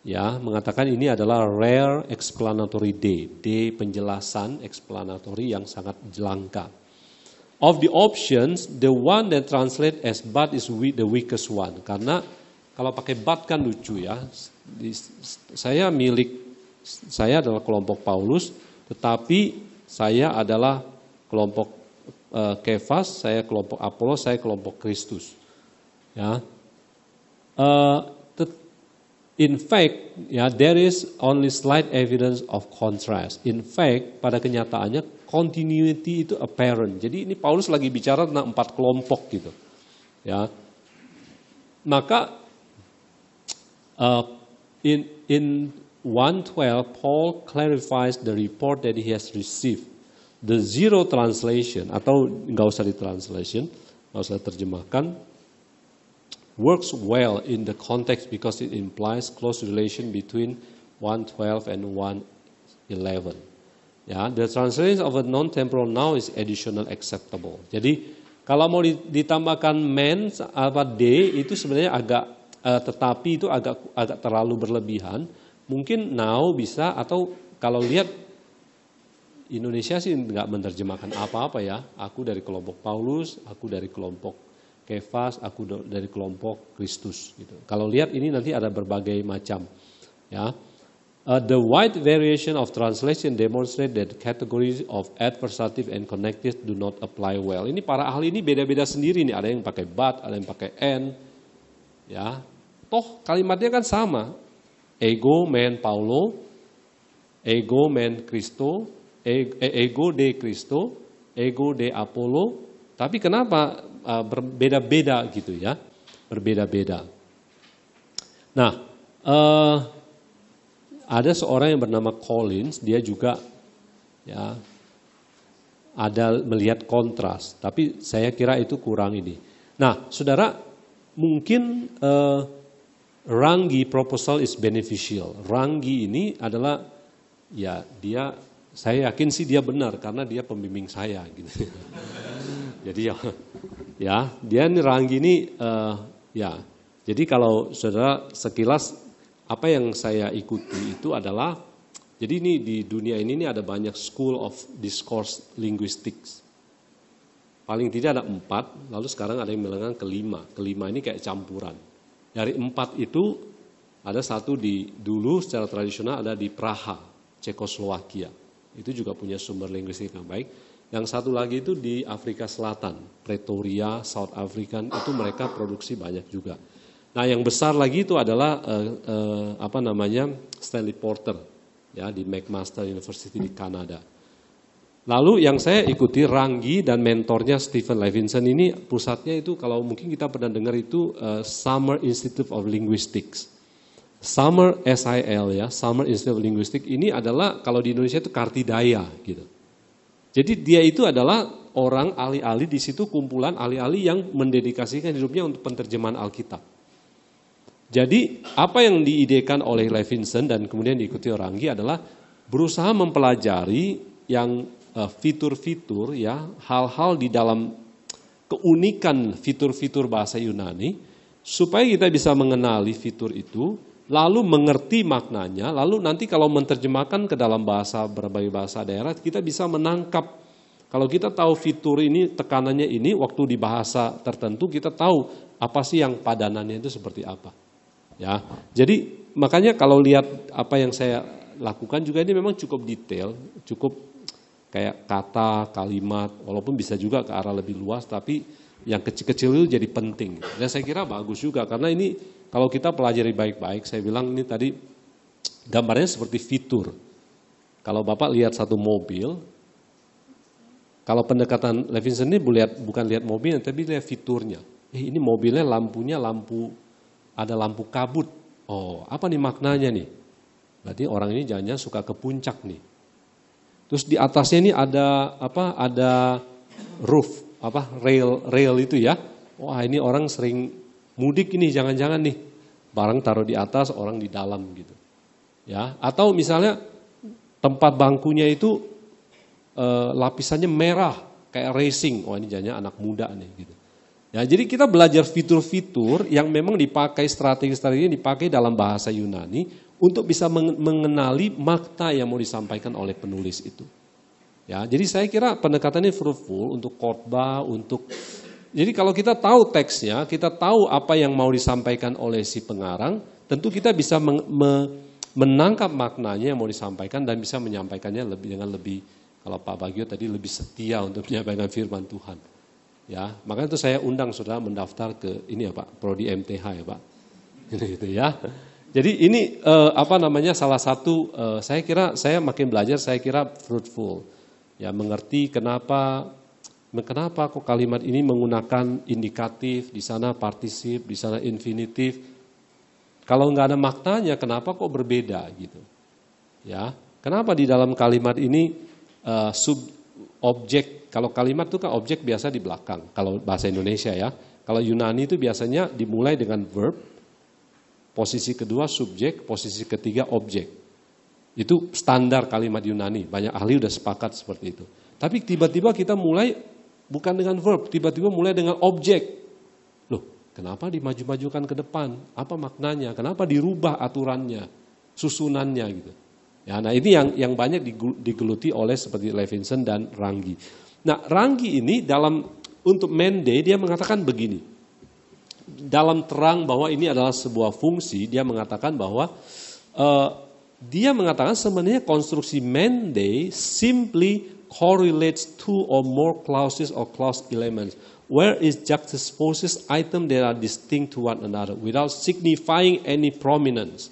[SPEAKER 3] ya mengatakan ini adalah rare explanatory D penjelasan explanatory yang sangat langka. Of the options, the one that translate as but is the weakest one. Karena kalau pakai but kan lucu ya. Saya adalah kelompok Paulus, tetapi saya adalah kelompok Kefas, saya kelompok Apolos, saya kelompok Kristus. Ya, in fact, ya, there is only slight evidence of contrast. In fact, pada kenyataannya continuity itu apparent. Jadi ini Paulus lagi bicara tentang 4 kelompok gitu. Ya, maka in 1:12 Paul clarifies the report that he has received. The zero translation atau nggak usah ditranslation, nggak usah terjemahkan, works well in the context because it implies close relation between 1:12 and 1:11. Ya, the translation of a non-temporal now is additional acceptable. Jadi kalau mau ditambahkan man apa D itu sebenarnya agak tetapi itu agak terlalu berlebihan. Mungkin now bisa, atau kalau lihat Indonesia sih nggak menerjemahkan apa-apa ya. Aku dari kelompok Paulus, aku dari kelompok Kefas, aku dari kelompok Kristus. Gitu. Kalau lihat ini nanti ada berbagai macam. Ya, the wide variation of translation demonstrate that categories of adversative and connective do not apply well. Ini para ahli ini beda-beda sendiri nih. Ada yang pakai but, ada yang pakai and. Ya, toh kalimatnya kan sama. Ego men Paulo, ego men Kristo. Ego de Kristo, ego de Apollo, tapi kenapa berbeda-beda gitu ya, berbeda-beda. Nah, ada seorang yang bernama Collins, dia juga ya ada melihat kontras, tapi saya kira itu kurang ini. Nah, saudara, mungkin Ranggi proposal is beneficial. Ranggi ini adalah ya dia, saya yakin sih dia benar karena dia pembimbing saya gitu. Jadi ya dia ini Ranggi ini ya. Jadi kalau saudara sekilas apa yang saya ikuti itu adalah, jadi ini di dunia ini ada banyak school of discourse linguistics. Paling tidak ada 4, lalu sekarang ada yang bilang kelima. Kelima ini kayak campuran. Dari 4 itu ada satu dulu secara tradisional ada di Praha, Cekoslowakia. Itu juga punya sumber linguistik yang baik. Yang satu lagi itu di Afrika Selatan, Pretoria, South African, itu mereka produksi banyak juga. Nah, yang besar lagi itu adalah Stanley Porter, ya, di McMaster University di Kanada. Lalu yang saya ikuti Ranggi dan mentornya Stephen Levinson ini pusatnya itu kalau mungkin kita pernah dengar itu Summer Institute of Linguistics. Summer SIL ya, Summer Institute of Linguistics ini adalah kalau di Indonesia itu Kartidaya gitu. Jadi dia itu adalah orang ahli-ahli di situ, kumpulan ahli-ahli yang mendedikasikan hidupnya untuk penterjemahan Alkitab. Jadi apa yang diidekan oleh Levinson dan kemudian diikuti Ranggi adalah berusaha mempelajari yang fitur-fitur ya, hal-hal di dalam keunikan fitur-fitur bahasa Yunani supaya kita bisa mengenali fitur itu. Lalu mengerti maknanya, lalu nanti kalau menerjemahkan ke dalam bahasa berbagai bahasa daerah, kita bisa menangkap. Kalau kita tahu fitur ini, tekanannya ini, waktu di bahasa tertentu kita tahu Apa sih yang padanannya itu seperti apa? Ya, jadi makanya kalau lihat apa yang saya lakukan juga ini memang cukup detail, cukup kayak kata, kalimat, walaupun bisa juga ke arah lebih luas, tapi yang kecil-kecil itu jadi penting. Dan saya kira bagus juga, karena ini kalau kita pelajari baik-baik, saya bilang ini tadi gambarnya seperti fitur. Kalau Bapak lihat satu mobil, kalau pendekatan Levinson ini bukan lihat mobilnya, tapi lihat fiturnya. Ini mobilnya lampunya ada lampu kabut. Oh, apa nih maknanya nih? Berarti orang ini jangan suka ke puncak nih. Terus di atasnya ini ada roof, rail itu ya. Wah, ini orang sering mudik ini, jangan-jangan nih. Barang taruh di atas, orang di dalam gitu. Ya, atau misalnya tempat bangkunya itu lapisannya merah kayak racing. Oh, ini jangan anak muda nih gitu. Ya, jadi kita belajar fitur-fitur yang memang dipakai strategi-strategi yang dipakai dalam bahasa Yunani untuk bisa mengenali makna yang mau disampaikan oleh penulis itu. Ya, jadi saya kira pendekatannya fruitful untuk khotbah, jadi kalau kita tahu teksnya, kita tahu apa yang mau disampaikan oleh si pengarang, tentu kita bisa menangkap maknanya yang mau disampaikan dan bisa menyampaikannya dengan lebih, kalau Pak Bagio tadi lebih setia untuk menyampaikan firman Tuhan. Ya, makanya itu saya undang saudara mendaftar ke ini ya Pak, prodi MTH ya Pak. Gitu ya. Jadi ini salah satu saya kira saya makin belajar saya kira fruitful. Ya, mengerti kenapa kok kalimat ini menggunakan indikatif, di sana partisip, di sana infinitif. Kalau nggak ada maknanya, kenapa kok berbeda gitu? Ya, kenapa di dalam kalimat ini objek? Kalau kalimat itu kan objek biasa di belakang. Kalau bahasa Indonesia ya, kalau Yunani itu biasanya dimulai dengan verb, posisi kedua subjek, posisi ketiga objek. Itu standar kalimat Yunani. Banyak ahli udah sepakat seperti itu. Tapi tiba-tiba kita mulai bukan dengan verb, tiba-tiba mulai dengan objek. Loh, kenapa dimaju-majukan ke depan? Apa maknanya? Kenapa dirubah aturannya, susunannya gitu? Ya, nah ini yang banyak digeluti oleh seperti Levinson dan Ranggi. Nah, Ranggi ini untuk Mende dia mengatakan begini. Dalam terang bahwa ini adalah sebuah fungsi, dia mengatakan bahwa sebenarnya konstruksi Mende simply correlates two or more clauses or clause elements, where it juxtaposes items that are distinct to one another without signifying any prominence.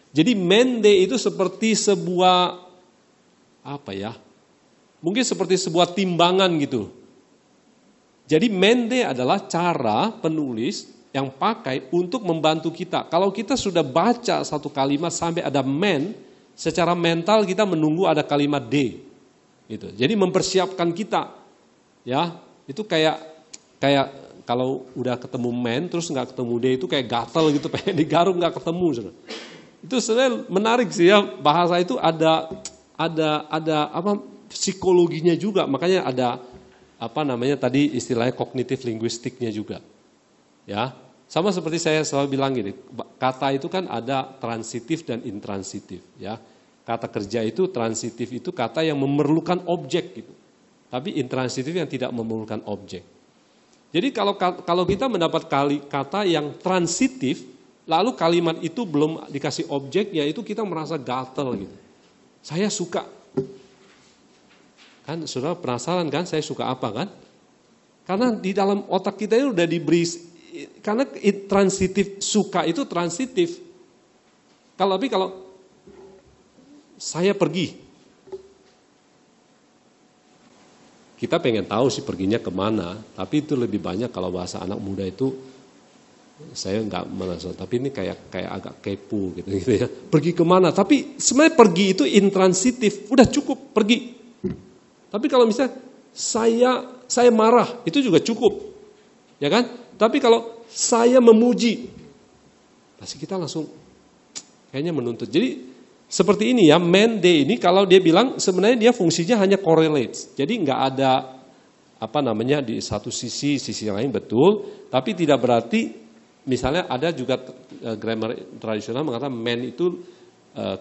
[SPEAKER 3] Jadi Mende itu seperti sebuah mungkin seperti sebuah timbangan gitu. Jadi Mende adalah cara penulis yang pakai untuk membantu kita. Kalau kita sudah baca satu kalimat sampai ada secara mental kita menunggu ada kalimat D. Gitu. Jadi mempersiapkan kita, ya itu kayak kalau udah ketemu terus nggak ketemu D itu kayak gatel gitu, pengen digaruk nggak ketemu. Saudara. Itu sebenarnya menarik sih ya, bahasa itu ada psikologinya juga, makanya ada tadi istilahnya kognitif linguistiknya juga, ya sama seperti saya selalu bilang gini, kata itu kan ada transitif dan intransitif, ya. Kata kerja itu transitif itu kata yang memerlukan objek gitu. Tapi intransitif yang tidak memerlukan objek. Jadi kalau kita mendapat kata yang transitif, lalu kalimat itu belum dikasih objek, ya itu kita merasa gatel gitu. Saya suka. Kan saudara penasaran kan saya suka apa kan? Karena di dalam otak kita itu udah diberi, karena transitif, suka itu transitif. Kalau saya pergi. Kita pengen tahu sih perginya kemana, tapi itu lebih banyak kalau bahasa anak muda itu, saya nggak merasa, tapi ini kayak agak kepo gitu ya. Pergi kemana? Tapi sebenarnya pergi itu intransitif, udah cukup pergi. Tapi kalau misalnya saya marah, itu juga cukup, ya kan? Tapi kalau saya memuji, pasti kita langsung kayaknya menuntut. Jadi seperti ini ya, Mende ini kalau dia bilang sebenarnya dia fungsinya hanya correlates. Jadi nggak ada di satu sisi lain betul, tapi tidak berarti misalnya ada juga grammar tradisional mengatakan man itu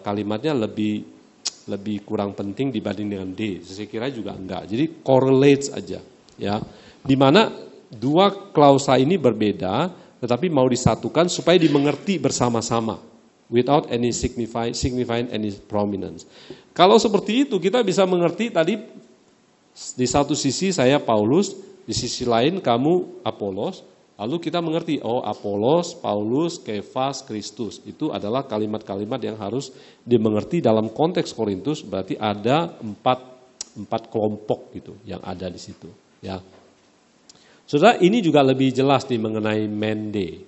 [SPEAKER 3] kalimatnya lebih kurang penting dibanding dengan D. Saya kira juga enggak. Jadi correlates aja ya. Di mana dua klausa ini berbeda, tetapi mau disatukan supaya dimengerti bersama-sama. Without any signifying any prominence. Kalau seperti itu kita bisa mengerti tadi di satu sisi saya Paulus, di sisi lain kamu Apolos. Lalu kita mengerti, oh Apolos, Paulus, Kefas, Kristus. Itu adalah kalimat-kalimat yang harus dimengerti dalam konteks Korintus. Berarti ada empat kelompok gitu yang ada di situ. Ya, saudara, ini juga lebih jelas nih mengenai mende.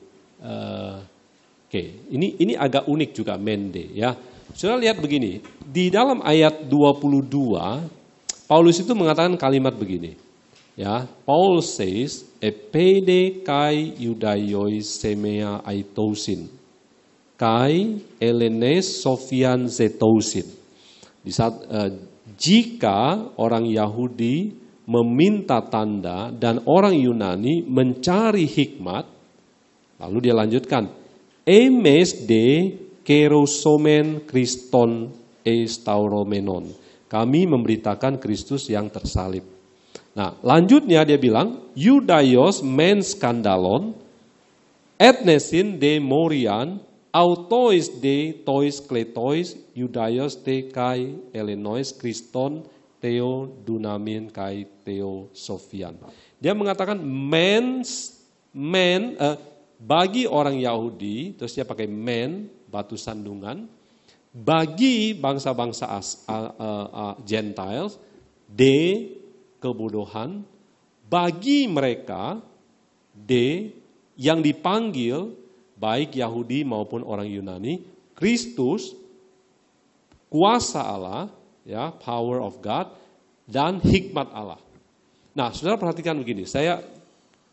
[SPEAKER 3] Oke, ini agak unik juga mende. Ya, saudara lihat begini. Di dalam ayat 22, Paulus itu mengatakan kalimat begini. Ya, Paul says, "Epede kai Judaioi semea aitosin, kai elenes Sofian zetousin." Di saat jika orang Yahudi meminta tanda dan orang Yunani mencari hikmat, lalu dia lanjutkan, "Emes de kerosomen Kriston estauromenon." Kami memberitakan Kristus yang tersalib. Nah, lanjutnya dia bilang, Judaios men skandalon, etnesin de morian, autois de tois kletois, Judaios de kai elenois Kriston theo dunamin kai theo Sofian. Dia mengatakan bagi orang Yahudi, terus dia pakai batu sandungan, bagi bangsa-bangsa Gentiles, kebodohan, bagi mereka yang dipanggil baik Yahudi maupun orang Yunani, Kristus, kuasa Allah, ya, power of God, dan hikmat Allah. Nah, saudara perhatikan begini, saya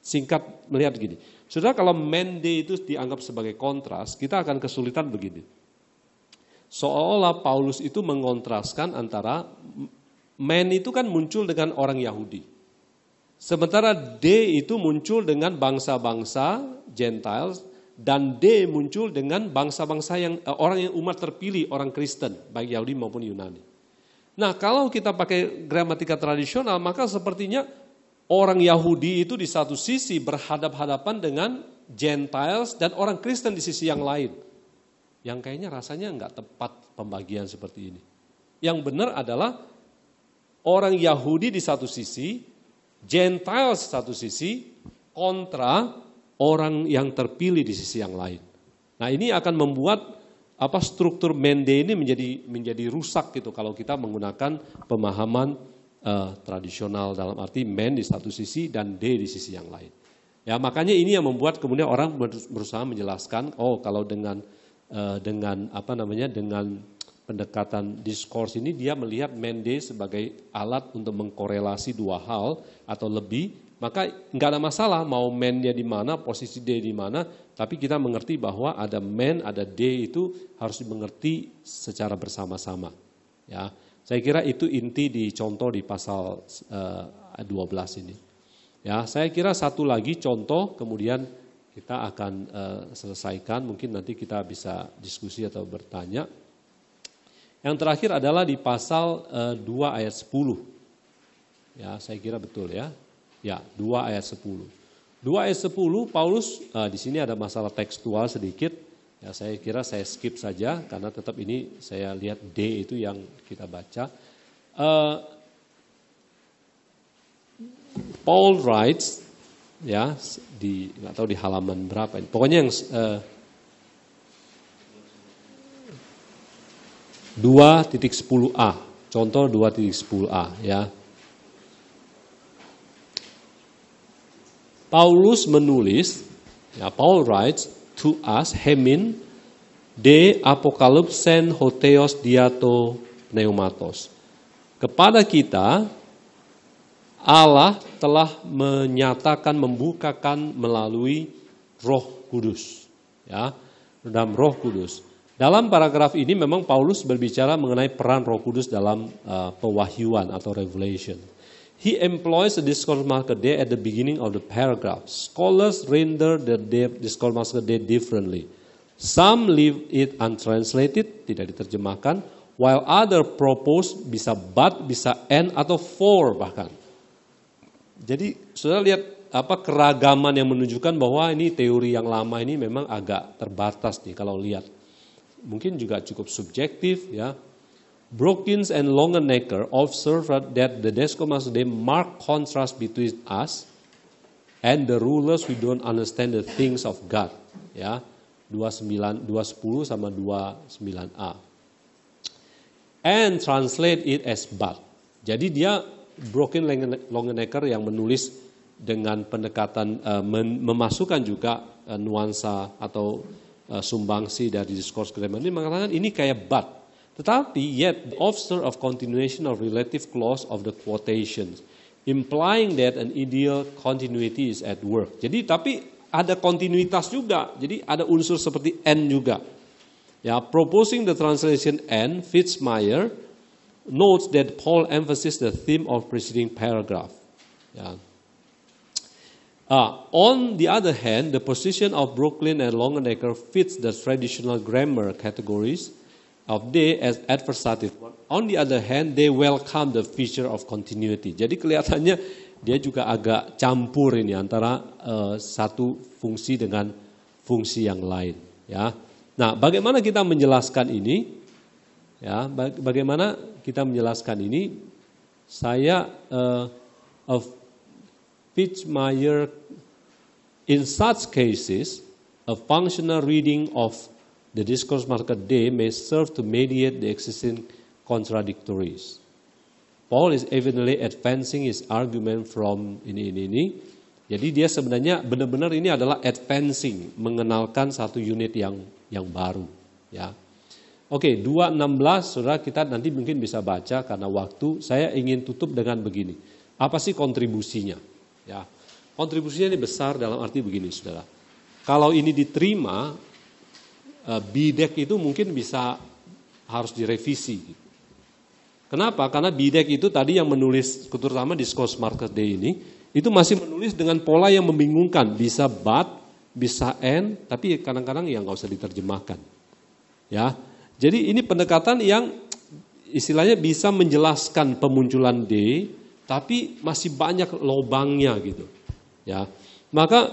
[SPEAKER 3] singkat melihat begini. Saudara, kalau mende itu dianggap sebagai kontras, kita akan kesulitan begini. Seolah Paulus itu mengontraskan antara men itu kan muncul dengan orang Yahudi. Sementara D itu muncul dengan bangsa-bangsa Gentiles dan D muncul dengan bangsa-bangsa yang orang yang umat terpilih, orang Kristen, baik Yahudi maupun Yunani. Nah, kalau kita pakai gramatika tradisional, maka sepertinya orang Yahudi itu di satu sisi berhadap-hadapan dengan Gentiles dan orang Kristen di sisi yang lain. Yang kayaknya rasanya nggak tepat pembagian seperti ini. Yang benar adalah orang Yahudi di satu sisi, Gentiles di satu sisi, kontra orang yang terpilih di sisi yang lain. Nah, ini akan membuat struktur mende ini menjadi rusak gitu kalau kita menggunakan pemahaman tradisional dalam arti men di satu sisi dan D di sisi yang lain. Ya, makanya ini yang membuat kemudian orang berusaha menjelaskan, oh kalau dengan pendekatan diskurs ini dia melihat mende sebagai alat untuk mengkorelasi dua hal atau lebih, maka nggak ada masalah mau men-nya di mana, posisi D di mana, tapi kita mengerti bahwa ada men, ada D itu harus dimengerti secara bersama-sama. Ya, saya kira itu inti di contoh di pasal 12 ini. Ya, saya kira satu lagi contoh kemudian kita akan selesaikan, mungkin nanti kita bisa diskusi atau bertanya. Yang terakhir adalah di pasal 2 ayat 10. Ya, saya kira betul ya. Ya, 2 ayat 10. 2 ayat 10 Paulus di sini ada masalah tekstual sedikit. Ya, saya kira saya skip saja karena tetap ini saya lihat D itu yang kita baca. Paul writes ya nggak tahu di halaman berapa ini. Pokoknya yang 2.10a, contoh 2.10a ya. Paulus menulis, ya, Paul writes to us hemin de apokalypsen hotheos diato pneumatos. Kepada kita Allah telah menyatakan, membukakan melalui Roh Kudus, ya, dalam Roh Kudus. Dalam paragraf ini memang Paulus berbicara mengenai peran Roh Kudus dalam pewahyuan atau revelation. He employs the discourse marker D at the beginning of the paragraph. Scholars render the discourse marker D differently. Some leave it untranslated, tidak diterjemahkan, while other propose bisa but, bisa and atau for bahkan. Jadi saudara lihat keragaman yang menunjukkan bahwa ini teori yang lama ini memang agak terbatas nih kalau lihat. Mungkin juga cukup subjektif ya. Brookins and Longenecker observed that the Descos they mark contrast between us and the rulers who don't understand the things of God. Ya, 210 sama 29a. And translate it as but. Jadi dia Brookins Longenecker yang menulis dengan pendekatan memasukkan juga nuansa atau sumbangsi dari diskurs grammar ini mengatakan ini kayak but. Tetapi yet the officer of continuation of relative clause of the quotations, implying that an ideal continuity is at work. Jadi tapi ada kontinuitas juga. Jadi ada unsur seperti and juga. Ya, proposing the translation and Fitzmyer notes that Paul emphasizes the theme of preceding paragraph. Ya. On the other hand, the position of Brooklyn and Longenecker fits the traditional grammar categories of they as adversative. On the other hand, they welcome the feature of continuity. Jadi kelihatannya dia juga agak campur ini antara satu fungsi dengan fungsi yang lain. Ya. Nah, bagaimana kita menjelaskan ini? Ya, bagaimana kita menjelaskan ini? Saya of Fitzmyer, in such cases, a functional reading of the discourse marker D may serve to mediate the existing contradictories. Paul is evidently advancing his argument from ini. Jadi dia sebenarnya benar-benar ini adalah advancing, mengenalkan satu unit yang baru. Ya. Oke, 2.16, saudara kita nanti mungkin bisa baca karena waktu. Saya ingin tutup dengan begini. Apa sih kontribusinya? Ya, kontribusinya ini besar dalam arti begini, saudara. Kalau ini diterima, BDEC itu mungkin bisa harus direvisi. Gitu. Kenapa? Karena BDEC itu tadi yang menulis, terutama discourse marker D ini, itu masih menulis dengan pola yang membingungkan. Bisa but, bisa and, tapi kadang-kadang ya nggak usah diterjemahkan. Ya, jadi ini pendekatan yang istilahnya bisa menjelaskan pemunculan D, tapi masih banyak lobangnya gitu. Ya, maka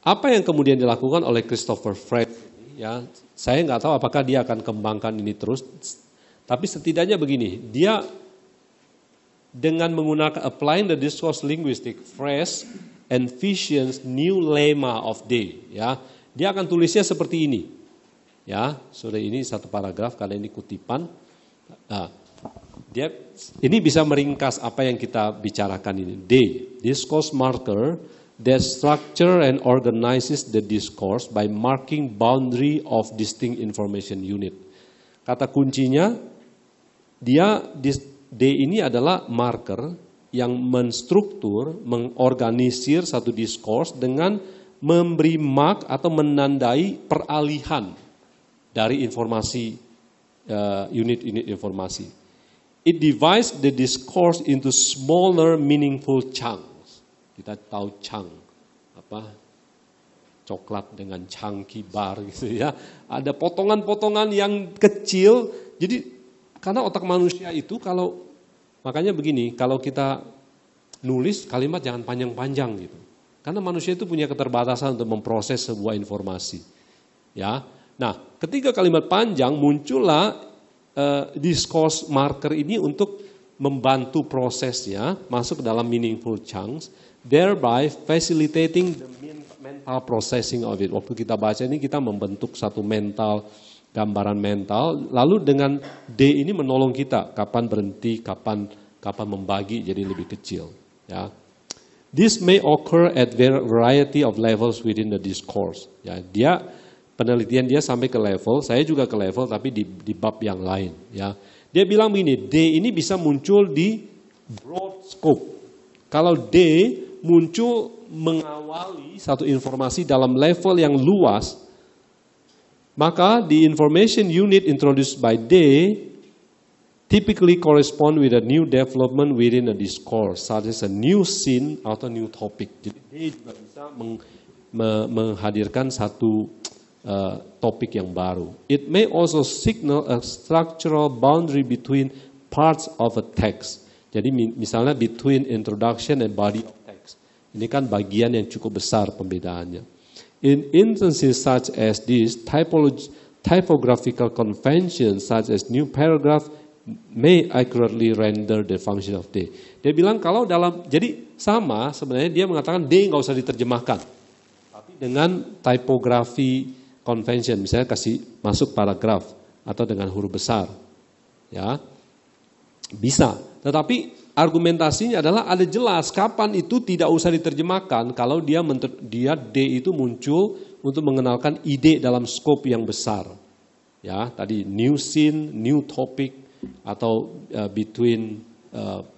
[SPEAKER 3] apa yang kemudian dilakukan oleh Christopher Fred, ya, saya nggak tahu apakah dia akan kembangkan ini terus, tapi setidaknya begini, dia dengan menggunakan applying the discourse linguistic phrase and Vision's new lemma of day, ya, dia akan tulisnya seperti ini, ya, sudah ini satu paragraf karena ini kutipan, dia ini bisa meringkas apa yang kita bicarakan ini. D, discourse marker that structure and organizes the discourse by marking boundary of distinct information unit. Kata kuncinya, D ini adalah marker yang menstruktur, mengorganisir satu discourse dengan memberi mark atau menandai peralihan dari informasi, unit-unit informasi. It divides the discourse into smaller meaningful chunks. Kita tahu chunk, apa coklat dengan chunky bar gitu ya. Ada potongan-potongan yang kecil. Jadi karena otak manusia itu makanya begini, kalau kita nulis kalimat jangan panjang-panjang gitu. Karena manusia itu punya keterbatasan untuk memproses sebuah informasi. Ya. Nah, ketika kalimat panjang muncullah discourse marker ini untuk membantu prosesnya masuk ke dalam meaningful chunks, thereby facilitating the mental processing of it. Waktu kita baca ini kita membentuk satu gambaran mental, lalu dengan D ini menolong kita kapan berhenti, kapan membagi jadi lebih kecil. Ya. This may occur at variety of levels within the discourse. Ya, penelitian dia sampai ke level, saya juga ke level tapi di bab yang lain. Ya. Dia bilang begini, D ini bisa muncul di broad scope. Kalau D muncul mengawali satu informasi dalam level yang luas, maka the information unit introduced by D typically correspond with a new development within a discourse, such as a new scene atau new topic. Jadi D juga bisa menghadirkan satu topik yang baru. It may also signal a structural boundary between parts of a text. Jadi misalnya between introduction and body of text. Ini kan bagian yang cukup besar pembedaannya. In instances such as this, typographical conventions such as new paragraph may accurately render the function of D. Dia bilang kalau jadi sama sebenarnya dia mengatakan D nggak usah diterjemahkan. Tapi dengan typography convention, misalnya kasih masuk paragraf atau dengan huruf besar. Ya, bisa. Tetapi argumentasinya adalah ada jelas kapan itu tidak usah diterjemahkan kalau dia D itu muncul untuk mengenalkan ide dalam skop yang besar. Ya, tadi new scene, new topic atau between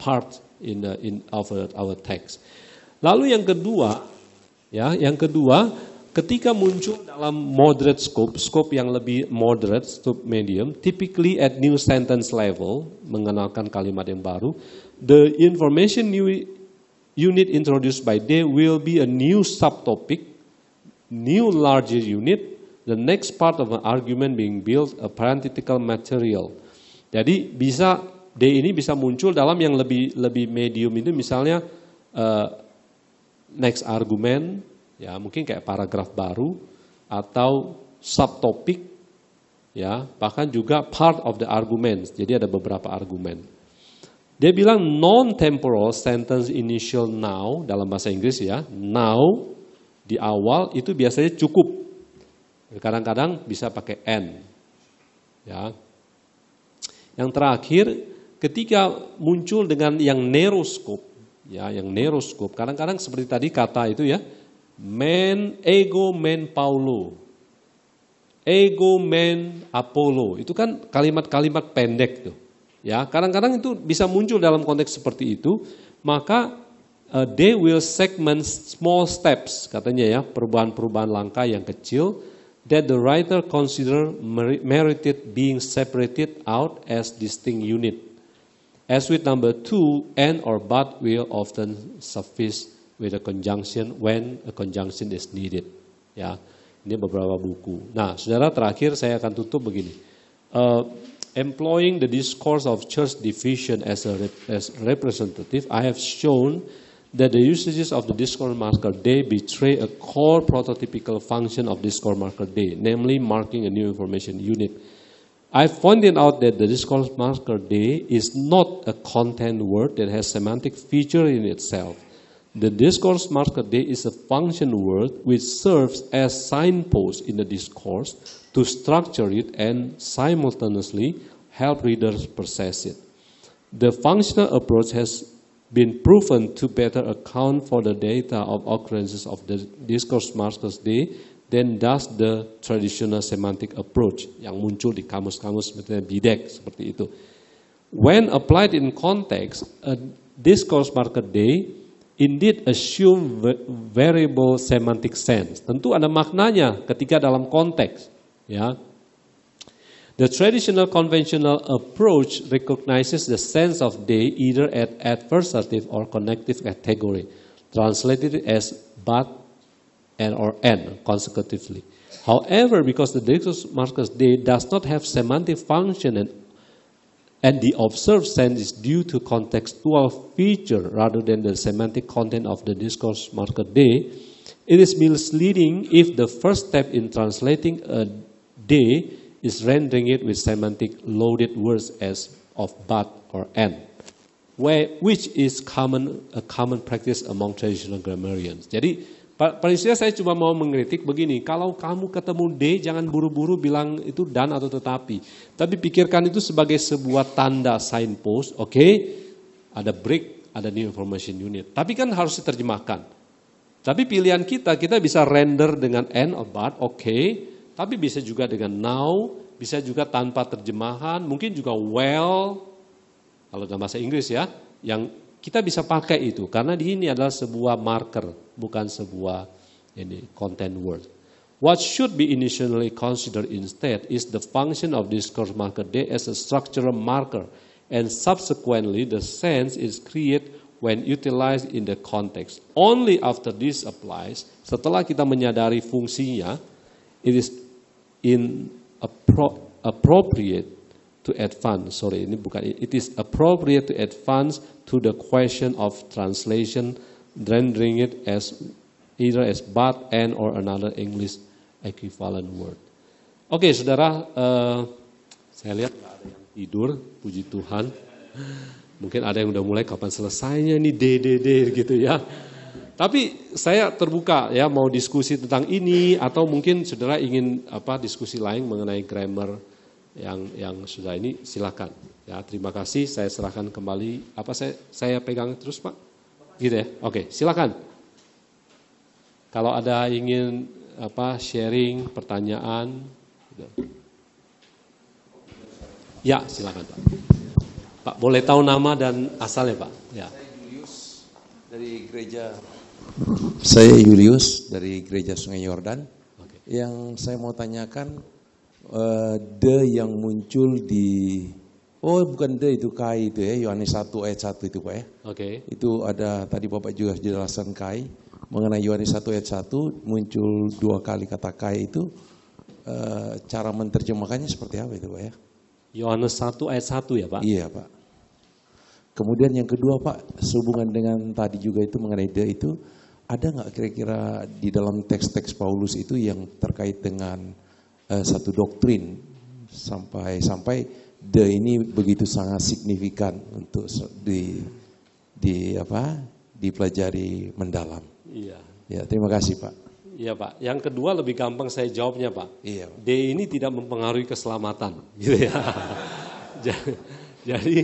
[SPEAKER 3] part in our text. Lalu yang kedua, ketika muncul dalam moderate scope yang lebih moderate, scope medium, typically at new sentence level, mengenalkan kalimat yang baru, the information unit introduced by D will be a new subtopic, new larger unit, the next part of an argument being built, a parenthetical material. Jadi D ini bisa muncul dalam yang lebih medium itu misalnya next argument, ya mungkin kayak paragraf baru atau subtopik, ya bahkan juga part of the argument. Jadi ada beberapa argumen. Dia bilang non-temporal sentence initial now dalam bahasa Inggris ya, now di awal itu biasanya cukup. Kadang-kadang bisa pakai N. Ya. Yang terakhir, ketika muncul dengan yang narrow scope, ya yang narrow scope, kadang-kadang seperti tadi kata itu ya, ego men Paulo, ego men Apollo, itu kan kalimat-kalimat pendek tuh. Ya, kadang-kadang itu bisa muncul dalam konteks seperti itu, maka they will segment small steps, katanya ya, perubahan-perubahan langkah yang kecil that the writer consider merited being separated out as distinct unit. As with number 2, and or but will often suffice with a conjunction when a conjunction is needed. Ya, ini beberapa buku. Nah, saudara, terakhir saya akan tutup begini. Employing the discourse of church division as representative, I have shown that the usages of the discourse marker day betray a core prototypical function of discourse marker day, namely marking a new information unit. I pointed out that the discourse marker day is not a content word that has semantic feature in itself. The discourse marker day is a function word which serves as signpost in the discourse to structure it and simultaneously help readers process it. The functional approach has been proven to better account for the data of occurrences of the discourse markers day than does the traditional semantic approach yang muncul di kamus-kamus seperti BDEC seperti itu. When applied in context, a discourse marker day indeed assume variable semantic sense. Tentu ada maknanya ketika dalam konteks. Ya. The traditional conventional approach recognizes the sense of day either at adversative or connective category, translated as but and or and consecutively. However, because the discourse markers day does not have semantic function and the observed sense is due to contextual feature rather than the semantic content of the discourse marker day, it is misleading if the first step in translating a day is rendering it with semantic loaded words as of but or and, which is a common practice among traditional grammarians. Jadi, prinsipnya saya cuma mau mengkritik begini, kalau kamu ketemu D, jangan buru-buru bilang itu dan atau tetapi. Tapi pikirkan itu sebagai sebuah tanda signpost, oke, ada break, ada new information unit. Tapi kan harus diterjemahkan. Tapi pilihan kita bisa render dengan and or but, oke. Tapi bisa juga dengan now, bisa juga tanpa terjemahan, mungkin juga well, kalau dalam bahasa Inggris ya, yang kita bisa pakai itu, karena di ini adalah sebuah marker, bukan sebuah content word. What should be initially considered instead is the function of discourse marker day as a structural marker, and subsequently the sense is created when utilized in the context. Only after this applies, setelah kita menyadari fungsinya, it is appropriate to advance. Sorry, ini bukan. It is appropriate to advance to the question of translation, rendering it as either as but, and, or another English equivalent word. Oke, saudara, saya lihat nggak ada yang tidur, puji Tuhan. Mungkin ada yang udah mulai kapan selesainya nih DDD gitu ya. Tapi saya terbuka ya mau diskusi tentang ini atau mungkin saudara ingin diskusi lain mengenai grammar yang sudah ini silakan. Ya, terima kasih. Saya serahkan kembali. Saya pegang terus Pak? Gitu ya. Oke, silakan. Kalau ada ingin sharing, pertanyaan. Ya, silakan Pak. Pak, boleh tahu nama dan asalnya Pak? Ya.
[SPEAKER 4] Saya Julius dari Gereja Sungai Yordan.
[SPEAKER 3] Okay.
[SPEAKER 4] Yang saya mau tanyakan, yang muncul di, bukan itu kai itu ya, Yohanes 1 ayat 1 itu Pak ya.
[SPEAKER 3] Oke.
[SPEAKER 4] Itu ada, tadi Bapak juga jelaskan kai, mengenai Yohanes 1 ayat 1 muncul 2 kali kata kai itu, cara menerjemahkannya seperti apa itu Pak ya?
[SPEAKER 3] Yohanes 1 ayat 1 ya Pak?
[SPEAKER 4] Iya Pak. Kemudian yang kedua Pak, sehubungan dengan tadi juga itu mengenai itu, ada nggak kira-kira di dalam teks-teks Paulus itu yang terkait dengan satu doktrin sampai ini begitu sangat signifikan untuk dipelajari mendalam.
[SPEAKER 3] Iya.
[SPEAKER 4] Ya, terima kasih Pak.
[SPEAKER 3] Iya Pak. Yang kedua lebih gampang saya jawabnya Pak.
[SPEAKER 4] Iya.
[SPEAKER 3] D ini tidak mempengaruhi keselamatan, gitu ya. Jadi,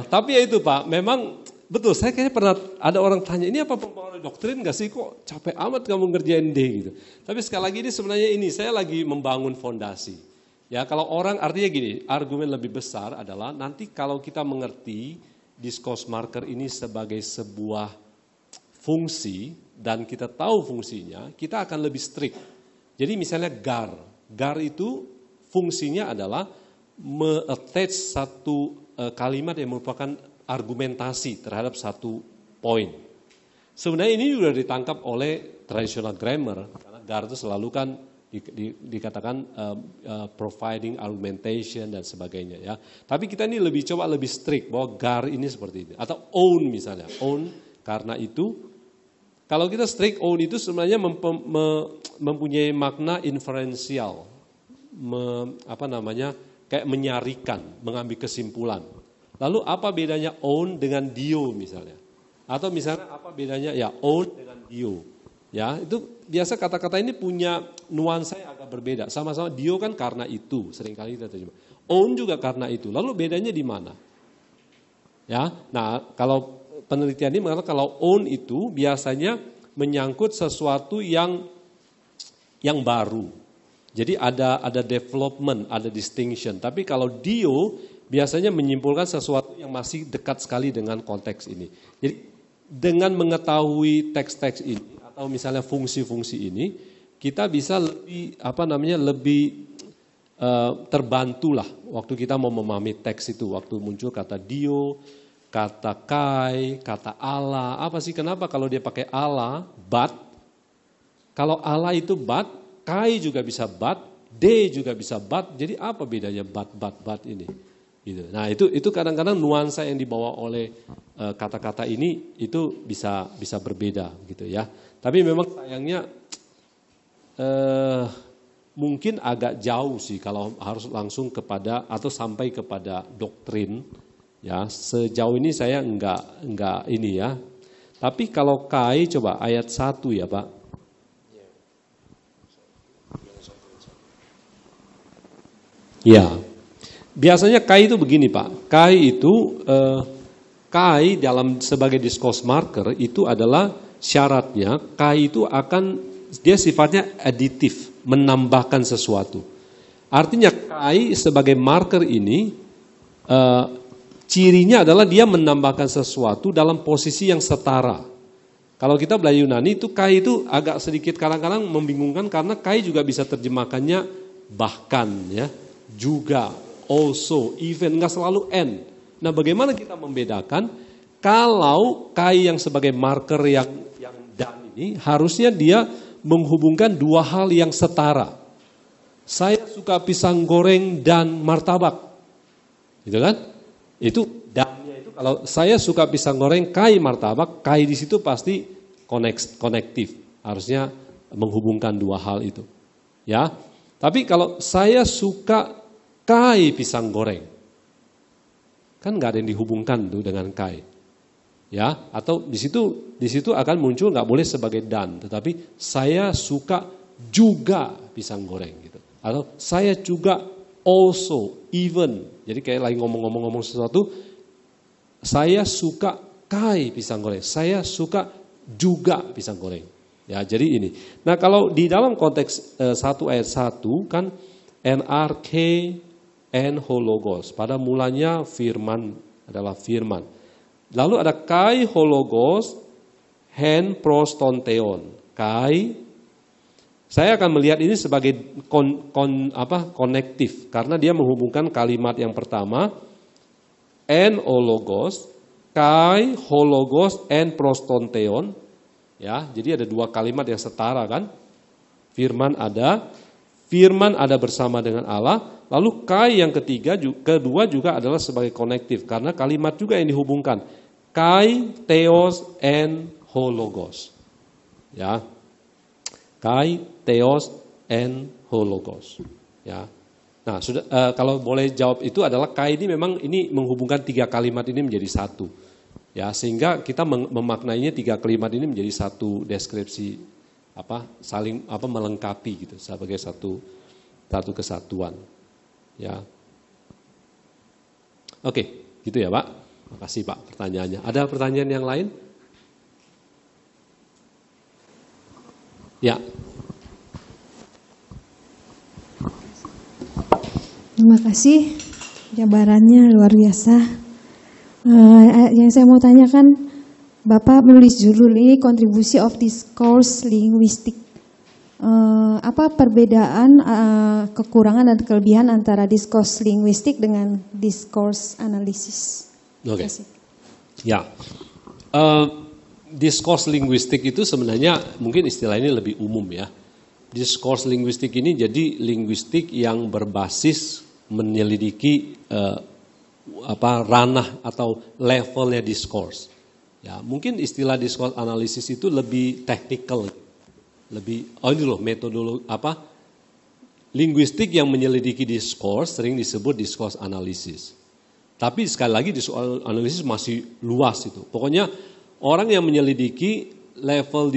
[SPEAKER 3] tapi ya itu Pak, memang betul. Saya kayaknya pernah ada orang tanya, ini apa pengaruh doktrin nggak sih? Kok capek amat kamu ngerjain D gitu. Tapi sekali lagi ini sebenarnya saya lagi membangun fondasi. Ya kalau orang artinya gini, argumen lebih besar adalah nanti kalau kita mengerti discourse marker ini sebagai sebuah fungsi dan kita tahu fungsinya, kita akan lebih strict. Jadi misalnya GAR. GAR itu fungsinya adalah me-attach satu kalimat yang merupakan argumentasi terhadap satu poin. Sebenarnya ini juga ditangkap oleh traditional grammar, karena GAR itu selalu kan dikatakan providing argumentation dan sebagainya ya. Tapi kita ini lebih strict bahwa GAR ini seperti itu. Atau own misalnya, own karena itu. Kalau kita strict own itu sebenarnya mempunyai makna inferensial, kayak menyarikan, mengambil kesimpulan. Lalu apa bedanya own dengan dio misalnya? Atau misalnya apa bedanya ya own dengan dio? Ya, itu biasa kata-kata ini punya nuansa yang agak berbeda. Sama-sama dio kan karena itu, seringkali kita terjemah. Own juga karena itu. Lalu bedanya di mana? Ya, nah kalau penelitian ini mengatakan kalau own itu biasanya menyangkut sesuatu yang baru. Jadi ada development, ada distinction. Tapi kalau dio biasanya menyimpulkan sesuatu yang masih dekat sekali dengan konteks ini. Jadi dengan mengetahui teks-teks ini atau misalnya fungsi-fungsi ini, kita bisa lebih terbantulah waktu kita mau memahami teks itu. Waktu muncul kata dio, kata kai, kata Allah. Apa sih kenapa kalau dia pakai Allah, but? Kalau Allah itu but, kai juga bisa but, D juga bisa but. Jadi apa bedanya but ini? Gitu. Nah itu kadang-kadang nuansa yang dibawa oleh kata-kata ini itu bisa berbeda gitu ya. Tapi memang sayangnya mungkin agak jauh sih kalau harus langsung kepada atau sampai kepada doktrin ya. Sejauh ini saya enggak ini ya. Tapi kalau kai coba ayat 1 ya Pak. Ya. Biasanya kai itu begini Pak, kai itu sebagai discourse marker itu adalah syaratnya kai itu dia sifatnya aditif, menambahkan sesuatu. Artinya kai sebagai marker ini cirinya adalah dia menambahkan sesuatu dalam posisi yang setara. Kalau kita belajar Yunani itu kai itu agak sedikit kadang-kadang membingungkan karena kai juga bisa terjemahkannya bahkan ya, juga, also, even, nggak selalu and. Nah bagaimana kita membedakan kalau kai yang sebagai marker yang dan ini harusnya dia menghubungkan dua hal yang setara. Saya suka pisang goreng dan martabak. gitu kan? Itu dannya itu kalau saya suka pisang goreng, kai martabak, kai di situ pasti konektif, harusnya menghubungkan dua hal itu, ya. Tapi kalau saya suka kai pisang goreng, kan nggak ada yang dihubungkan tuh dengan kai, ya. Atau di situ akan muncul nggak boleh sebagai dan, tetapi saya suka juga pisang goreng gitu. Atau saya juga also, even. Jadi kayak lagi ngomong sesuatu, saya suka kai pisang goreng, saya suka juga pisang goreng. Ya, jadi ini. Nah, kalau di dalam konteks 1 ayat 1 kan NRK en hologos. Pada mulanya firman adalah firman. Lalu ada kai hologos hen prostonteon. Kai, saya akan melihat ini sebagai konektif karena dia menghubungkan kalimat yang pertama en hologos, kai hologos en prostonteon. Ya, jadi ada dua kalimat yang setara kan? Firman ada bersama dengan Allah. Lalu kai yang kedua juga adalah sebagai konektif karena kalimat juga yang dihubungkan. Kai, theos, and hologos. Ya, kai, theos, and hologos. Ya, nah sudah kalau boleh jawab itu adalah kai ini memang ini menghubungkan tiga kalimat ini menjadi satu. Ya, sehingga kita memaknainya tiga kalimat ini menjadi satu deskripsi saling melengkapi gitu sebagai satu kesatuan. Ya. Oke, gitu ya, Pak. Makasih, Pak, pertanyaannya. Ada pertanyaan yang lain? Ya.
[SPEAKER 5] Terima kasih. Jabarannya luar biasa. Yang saya mau tanyakan, Bapak menulis judul ini kontribusi of discourse linguistic. Apa perbedaan, kekurangan dan kelebihan antara discourse linguistik dengan discourse analisis?
[SPEAKER 3] Oke. Ya, discourse linguistik itu sebenarnya mungkin istilah ini lebih umum ya. Discourse linguistik ini jadi linguistik yang berbasis menyelidiki ranah atau levelnya discourse. Ya, mungkin istilah discourse analisis itu lebih technical, lebih metodologi linguistik yang menyelidiki discourse sering disebut discourse analisis. Tapi sekali lagi discourse analisis masih luas itu. Pokoknya orang yang menyelidiki level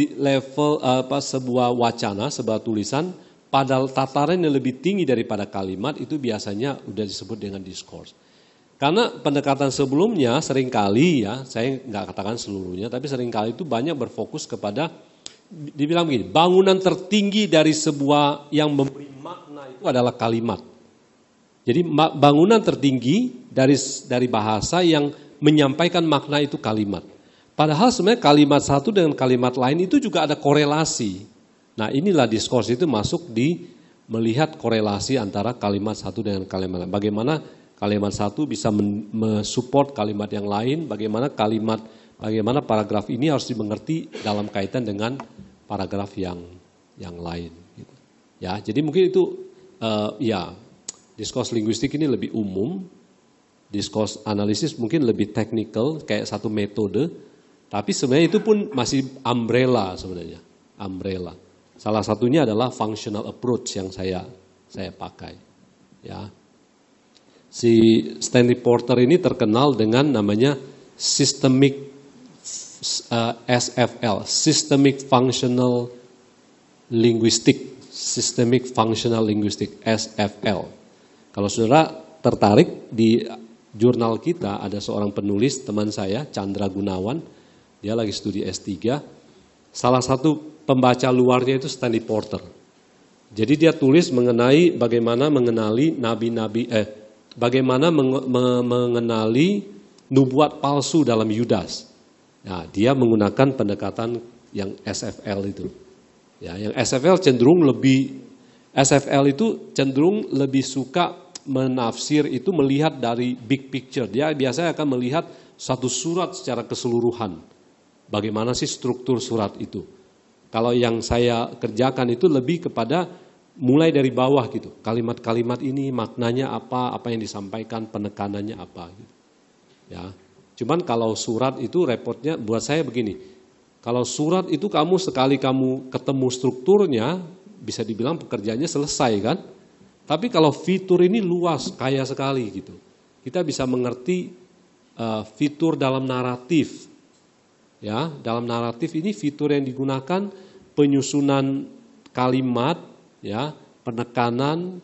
[SPEAKER 3] sebuah wacana, sebuah tulisan pada tataran yang lebih tinggi daripada kalimat itu biasanya udah disebut dengan discourse. Karena pendekatan sebelumnya seringkali ya, saya nggak katakan seluruhnya, tapi seringkali itu banyak berfokus kepada, dibilang begini, bangunan tertinggi dari sebuah yang memberi makna itu adalah kalimat. Jadi bangunan tertinggi dari bahasa yang menyampaikan makna itu kalimat. Padahal sebenarnya kalimat satu dengan kalimat lain itu juga ada korelasi. Nah, inilah diskurs itu masuk di melihat korelasi antara kalimat satu dengan kalimat lain. Bagaimana kalimat satu bisa mensupport kalimat yang lain, bagaimana paragraf ini harus dimengerti dalam kaitan dengan paragraf yang lain. Gitu. Ya, jadi mungkin itu diskurs linguistik ini lebih umum, diskurs analisis mungkin lebih teknikal, kayak satu metode, tapi sebenarnya itu pun masih umbrella sebenarnya, umbrella. Salah satunya adalah functional approach yang saya pakai. Ya. Si Stanley Porter ini terkenal dengan namanya systemic SFL, systemic functional linguistic, SFL. Kalau saudara tertarik, di jurnal kita ada seorang penulis teman saya, Chandra Gunawan, dia lagi studi S3. Salah satu pembaca luarnya itu Stanley Porter. Jadi dia tulis mengenai bagaimana mengenali bagaimana mengenali nubuat palsu dalam Yudas. Nah, dia menggunakan pendekatan yang SFL itu. Ya, yang SFL itu cenderung lebih suka menafsir itu melihat dari big picture. Dia biasanya akan melihat satu surat secara keseluruhan. Bagaimana sih struktur surat itu? Kalau yang saya kerjakan itu lebih kepada mulai dari bawah gitu. Kalimat-kalimat ini maknanya apa yang disampaikan, penekanannya apa gitu. Ya. Cuman kalau surat itu repotnya buat saya begini. Kalau surat itu sekali kamu ketemu strukturnya, bisa dibilang pekerjaannya selesai kan. Tapi kalau fitur ini luas, kaya sekali gitu. Kita bisa mengerti fitur dalam naratif. Ya, dalam naratif ini fitur yang digunakan penyusunan kalimat, ya, penekanan,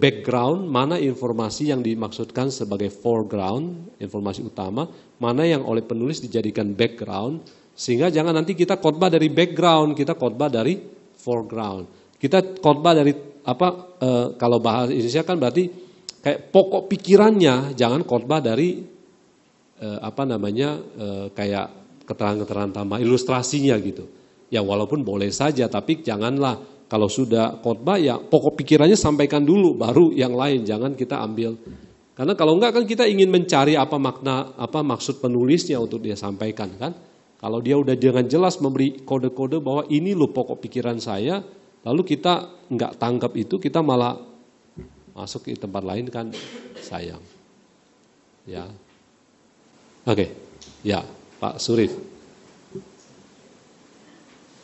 [SPEAKER 3] background, mana informasi yang dimaksudkan sebagai foreground, informasi utama, mana yang oleh penulis dijadikan background, sehingga jangan nanti kita khotbah dari background, kita khotbah dari foreground. Kita khotbah dari kalau bahasa Indonesia kan berarti kayak pokok pikirannya, jangan khotbah dari kayak keterangan-keterangan tambah, ilustrasinya gitu. Ya walaupun boleh saja, tapi janganlah kalau sudah khotbah ya pokok pikirannya sampaikan dulu, baru yang lain jangan kita ambil. Karena kalau enggak kan kita ingin mencari apa makna, maksud penulisnya untuk dia sampaikan kan. Kalau dia udah dengan jelas memberi kode-kode bahwa ini loh pokok pikiran saya, lalu kita enggak tangkap itu, kita malah masuk ke tempat lain kan sayang. Ya. Oke. Ya, Pak Surif.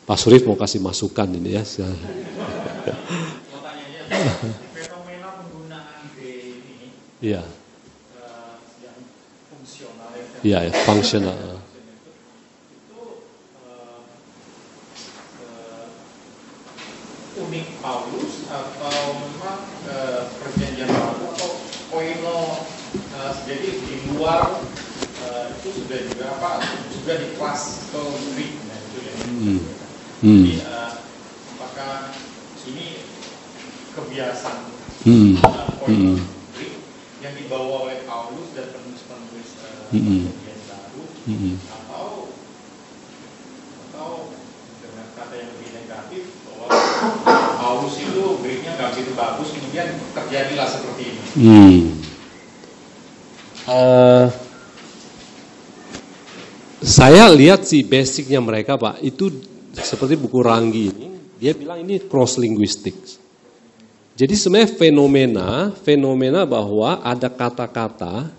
[SPEAKER 3] Pak Surif mau kasih masukan ini ya.
[SPEAKER 6] Fenomena penggunaan B ini,
[SPEAKER 3] Iya.
[SPEAKER 6] Yang fungsional,
[SPEAKER 3] Iya, ya, fungsional.
[SPEAKER 6] Itu unik Paulus atau memang perjanjian baru atau koino, jadi di luar itu sudah juga sudah di classical Greek, nah itu ya. Jadi apakah ini kebiasaan koino Greek yang dibawa oleh Paulus dan penulis-penulis perjanjian baru, atau dengan kata yang lebih negatif bahwa Paulus itu Greeknya nggak begitu bagus, kemudian terjadilah seperti ini.
[SPEAKER 3] Saya lihat sih basicnya mereka Pak, itu seperti buku Ranggi ini, dia bilang ini cross linguistics. Jadi sebenarnya fenomena bahwa ada kata-kata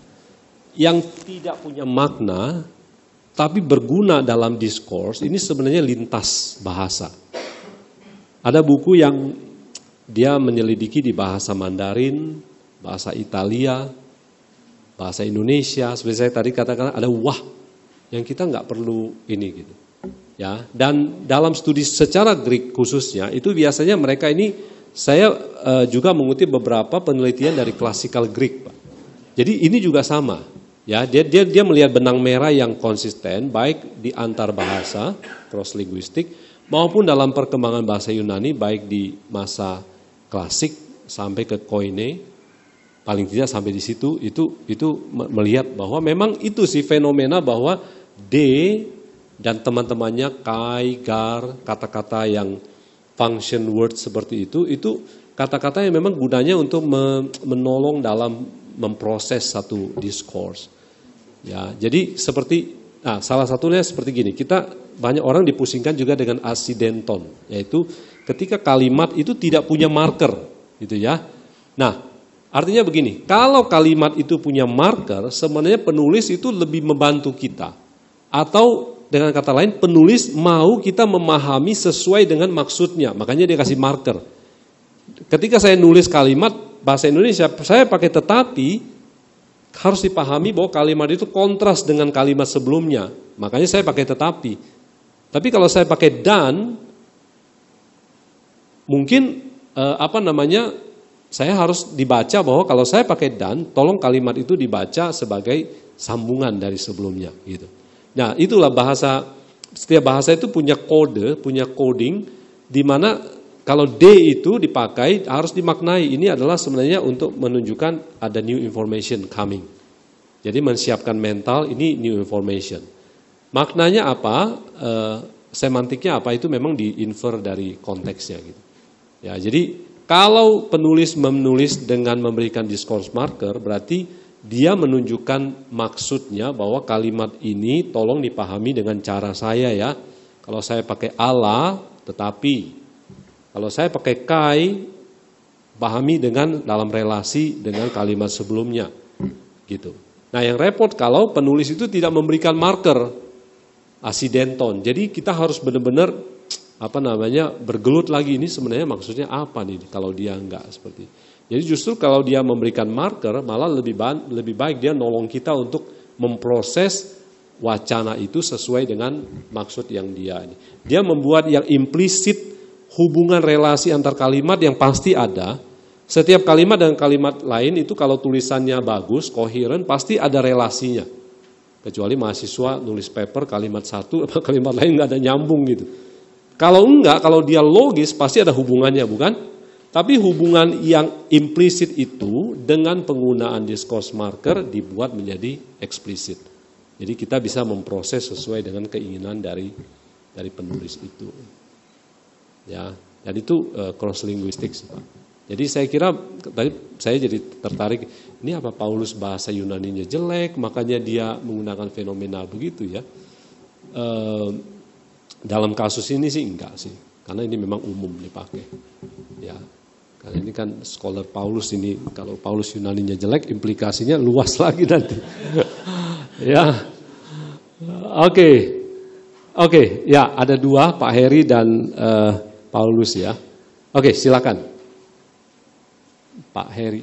[SPEAKER 3] yang tidak punya makna, tapi berguna dalam diskurs, ini sebenarnya lintas bahasa. Ada buku yang dia menyelidiki di bahasa Mandarin, bahasa Italia, bahasa Indonesia. Seperti saya tadi katakan ada yang kita nggak perlu ini gitu. Ya, dan dalam studi secara Greek khususnya itu biasanya mereka ini saya juga mengutip beberapa penelitian dari classical Greek, Pak. Jadi ini juga sama. Ya, dia melihat benang merah yang konsisten baik di antar bahasa cross linguistik maupun dalam perkembangan bahasa Yunani baik di masa klasik sampai ke Koine, paling tidak sampai di situ itu melihat bahwa memang itu sih fenomena bahwa D dan teman-temannya kai, gar, kata-kata yang function word seperti itu kata-kata yang memang gunanya untuk menolong dalam memproses satu diskurs. Ya, jadi salah satunya seperti gini, banyak orang dipusingkan juga dengan asidenton, yaitu ketika kalimat itu tidak punya marker, gitu ya. Nah, artinya begini, kalau kalimat itu punya marker, sebenarnya penulis itu lebih membantu kita. Atau dengan kata lain, penulis mau kita memahami sesuai dengan maksudnya, makanya dia kasih marker. Ketika saya nulis kalimat bahasa Indonesia, saya pakai tetapi, harus dipahami bahwa kalimat itu kontras dengan kalimat sebelumnya, makanya saya pakai tetapi. Tapi kalau saya pakai dan, mungkin saya harus dibaca bahwa kalau saya pakai dan, tolong kalimat itu dibaca sebagai sambungan dari sebelumnya, gitu. Nah, itulah setiap bahasa itu punya kode, punya coding, di mana kalau D itu dipakai harus dimaknai. Ini adalah sebenarnya untuk menunjukkan ada new information coming. Jadi mensiapkan mental, ini new information. Maknanya apa, semantiknya apa, itu memang diinfer dari konteksnya gitu. Ya, jadi kalau penulis menulis dengan memberikan discourse marker, berarti dia menunjukkan maksudnya bahwa kalimat ini tolong dipahami dengan cara saya ya. Kalau saya pakai Allah, tetapi Kalau saya pakai kai, pahami dengan dalam relasi dengan kalimat sebelumnya, gitu. Nah, yang repot kalau penulis itu tidak memberikan marker asidenton. Jadi kita harus benar-benar bergelut lagi, ini sebenarnya maksudnya apa nih kalau dia enggak seperti. Jadi justru kalau dia memberikan marker, malah lebih baik dia nolong kita untuk memproses wacana itu sesuai dengan maksud yang dia ini. Dia membuat yang implisit hubungan relasi antar kalimat yang pasti ada. Setiap kalimat dengan kalimat lain itu kalau tulisannya bagus, koheren, pasti ada relasinya. Kecuali mahasiswa nulis paper kalimat satu, kalimat lain nggak ada nyambung gitu. Kalau enggak, kalau dia logis pasti ada hubungannya, bukan? Tapi hubungan yang implisit itu dengan penggunaan discourse marker dibuat menjadi eksplisit. Jadi kita bisa memproses sesuai dengan keinginan dari penulis itu. Ya, dan itu cross linguistics, Pak. Jadi saya kira tadi saya jadi tertarik, ini apa Paulus bahasa Yunaninya jelek, makanya dia menggunakan fenomenal begitu ya. Dalam kasus ini sih enggak sih, karena ini memang umum dipakai. Ya, karena ini kan scholar Paulus ini, kalau Paulus Yunaninya jelek, implikasinya luas lagi nanti. Ya, oke, ya ada dua, Pak Heri dan Paulus ya. Oke, silakan, Pak Heri.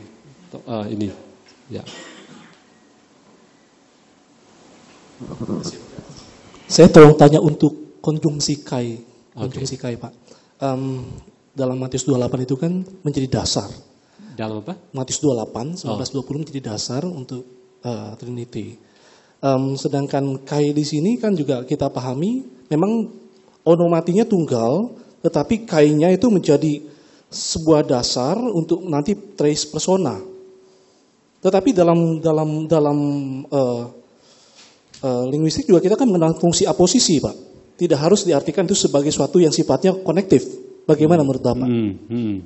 [SPEAKER 3] Ini, ya.
[SPEAKER 7] Saya tolong tanya untuk konjungsi kai, Pak. Dalam Matius 28 itu kan menjadi dasar.
[SPEAKER 3] Dalam apa?
[SPEAKER 7] Matius 28, 19-20 menjadi dasar untuk Trinity. Sedangkan kai di sini kan juga kita pahami, memang onomatinya tunggal, tetapi kai-nya itu menjadi sebuah dasar untuk nanti trace persona. Tetapi dalam linguistik juga kita kan mengenal fungsi aposisi, Pak. Tidak harus diartikan itu sebagai suatu yang sifatnya konektif. Bagaimana menurut Bapak?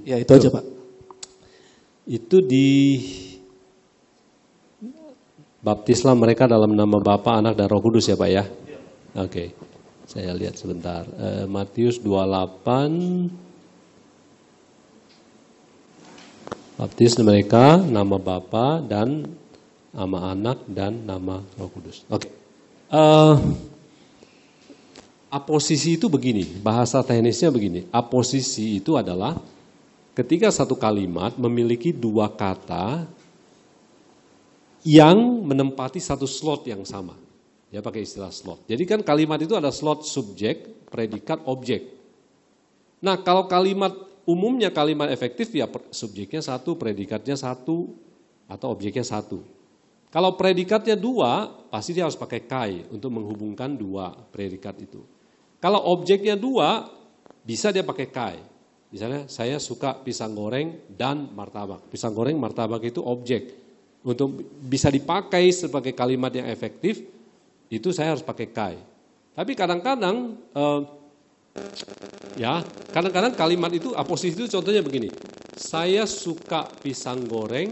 [SPEAKER 7] Ya itu aja, Pak.
[SPEAKER 3] Itu di baptislah mereka dalam nama Bapa, Anak dan Roh Kudus ya Pak ya? Oke. Saya lihat sebentar. Matius 28. Baptis mereka nama Bapa dan nama Anak dan nama Roh Kudus. Oke. Aposisi itu begini, bahasa teknisnya begini. Aposisi itu adalah ketika satu kalimat memiliki dua kata yang menempati satu slot yang sama. Ya pakai istilah slot. Jadi kan kalimat itu ada slot subjek, predikat, objek. Nah kalau kalimat umumnya kalimat efektif ya subjeknya satu, predikatnya satu, atau objeknya satu. Kalau predikatnya dua, pasti dia harus pakai kai untuk menghubungkan dua predikat itu. Kalau objeknya dua, bisa dia pakai kai. Misalnya saya suka pisang goreng dan martabak. Pisang goreng, martabak itu objek. Untuk bisa dipakai sebagai kalimat yang efektif, itu saya harus pakai kai. Tapi kadang-kadang, kadang-kadang kalimat itu, aposisi itu contohnya begini. Saya suka pisang goreng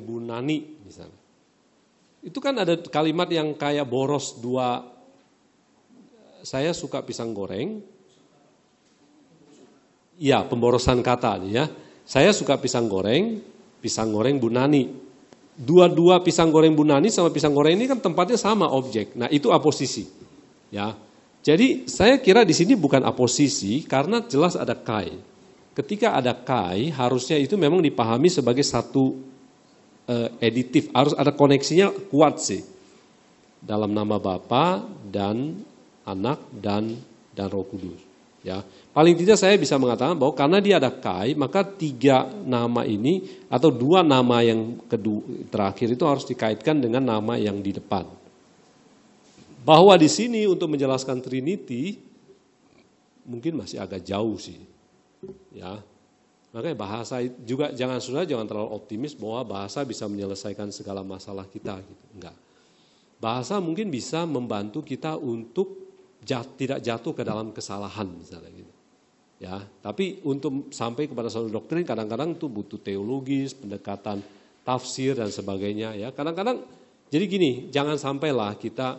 [SPEAKER 3] Bu Nani misalnya. Itu kan ada kalimat yang kayak boros dua. Saya suka pisang goreng. Ya, pemborosan kata ya. Saya suka pisang goreng Bu Nani. Dua-dua pisang goreng Bu Nani sama pisang goreng ini kan tempatnya sama objek. Nah, itu aposisi. Ya. Jadi saya kira di sini bukan aposisi karena jelas ada kai. Ketika ada kai, harusnya itu memang dipahami sebagai satu editif. Harus ada koneksinya kuat sih. Dalam nama Bapa dan Anak dan Roh Kudus. Ya, paling tidak saya bisa mengatakan bahwa karena dia ada kai, maka tiga nama ini atau dua nama yang terakhir itu harus dikaitkan dengan nama yang di depan. Bahwa di sini untuk menjelaskan Trinity mungkin masih agak jauh sih. Ya. Makanya bahasa juga jangan terlalu optimis bahwa bahasa bisa menyelesaikan segala masalah kita gitu. Enggak. Bahasa mungkin bisa membantu kita untuk tidak jatuh ke dalam kesalahan misalnya gitu. Ya, tapi untuk sampai kepada suatu doktrin kadang-kadang itu butuh teologis, pendekatan tafsir dan sebagainya ya. Kadang-kadang jadi gini, jangan sampailah kita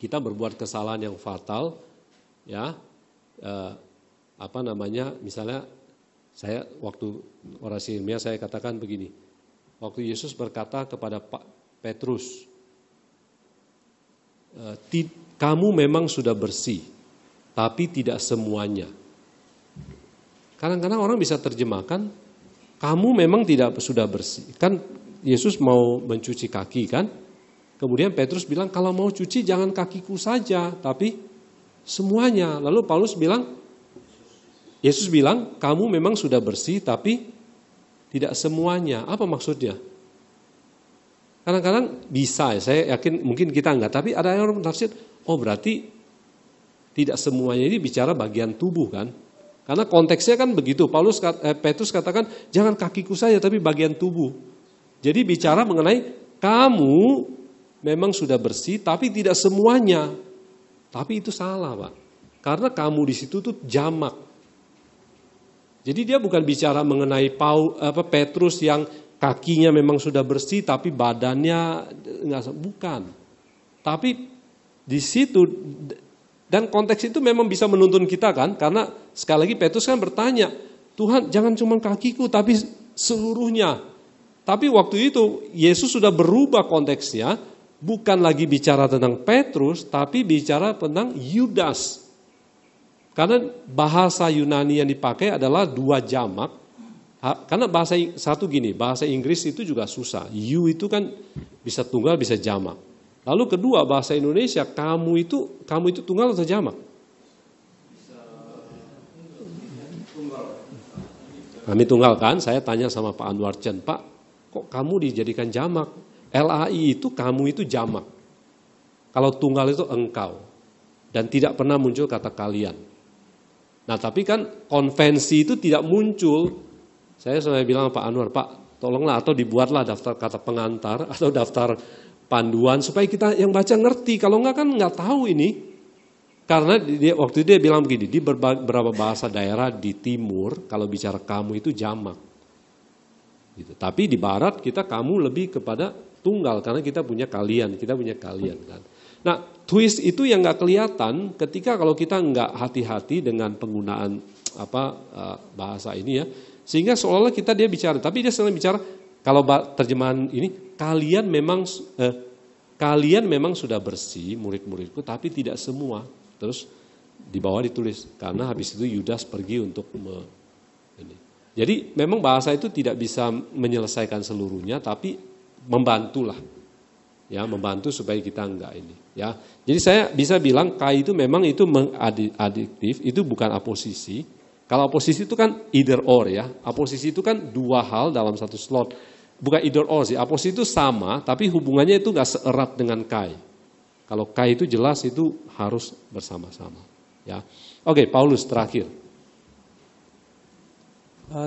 [SPEAKER 3] berbuat kesalahan yang fatal ya. misalnya saya waktu orasi ilmiah saya katakan begini, waktu Yesus berkata kepada Petrus, kamu memang sudah bersih, tapi tidak semuanya. Kadang-kadang orang bisa terjemahkan, kamu memang tidak sudah bersih. Kan Yesus mau mencuci kaki kan? Kemudian Petrus bilang, kalau mau cuci jangan kakiku saja, tapi semuanya. Lalu Yesus bilang, kamu memang sudah bersih, tapi tidak semuanya. Apa maksudnya? Kadang-kadang bisa, saya yakin mungkin kita enggak, tapi ada orang menafsir, oh berarti tidak semuanya ini bicara bagian tubuh kan? Karena konteksnya kan begitu, Petrus katakan, jangan kakiku saja, tapi bagian tubuh. Jadi bicara mengenai kamu memang sudah bersih, tapi tidak semuanya. Tapi itu salah, Pak. Karena kamu di situ tuh jamak. Jadi dia bukan bicara mengenai Petrus yang kakinya memang sudah bersih, tapi badannya enggak, bukan. Tapi di situ, dan konteks itu memang bisa menuntun kita kan, karena sekali lagi Petrus kan bertanya, Tuhan jangan cuma kakiku, tapi seluruhnya. Tapi waktu itu Yesus sudah berubah konteksnya, bukan lagi bicara tentang Petrus, tapi bicara tentang Yudas. Karena bahasa Yunani yang dipakai adalah dua jamak. Karena bahasa Inggris itu juga susah. You itu kan bisa tunggal, bisa jamak. Lalu kedua bahasa Indonesia, kamu itu tunggal atau jamak? Kami tunggal kan, saya tanya sama Pak Anwar Chen, Pak, kok kamu dijadikan jamak? LAI itu kamu itu jamak. Kalau tunggal itu engkau. Dan tidak pernah muncul kata kalian. Nah tapi kan konvensi itu tidak muncul. Saya bilang Pak Anwar, Pak tolonglah atau dibuatlah daftar kata pengantar atau daftar panduan supaya kita yang baca ngerti. Kalau enggak kan enggak tahu ini. Karena waktu itu dia bilang begini, di beberapa bahasa daerah di timur kalau bicara kamu itu jamak. Gitu. Tapi di barat kita kamu lebih kepada tunggal karena kita punya kalian kan. Nah, twist itu yang enggak kelihatan ketika kalau kita enggak hati-hati dengan penggunaan bahasa ini ya. Sehingga seolah-olah dia bicara, tapi dia selalu bicara kalau terjemahan ini kalian memang sudah bersih murid-muridku, tapi tidak semua. Terus di bawah ditulis karena habis itu Yudas pergi untuk ini. Jadi memang bahasa itu tidak bisa menyelesaikan seluruhnya, tapi membantulah, ya membantu supaya kita enggak ini. Ya, jadi saya bisa bilang kai itu memang itu adiktif, itu bukan aposisi. Kalau aposisi itu kan either or ya. Aposisi itu kan dua hal dalam satu slot. Bukan either or sih. Aposisi itu sama, tapi hubungannya itu nggak seerat dengan kai. Kalau kai itu jelas itu harus bersama-sama. Ya, oke, Paulus terakhir.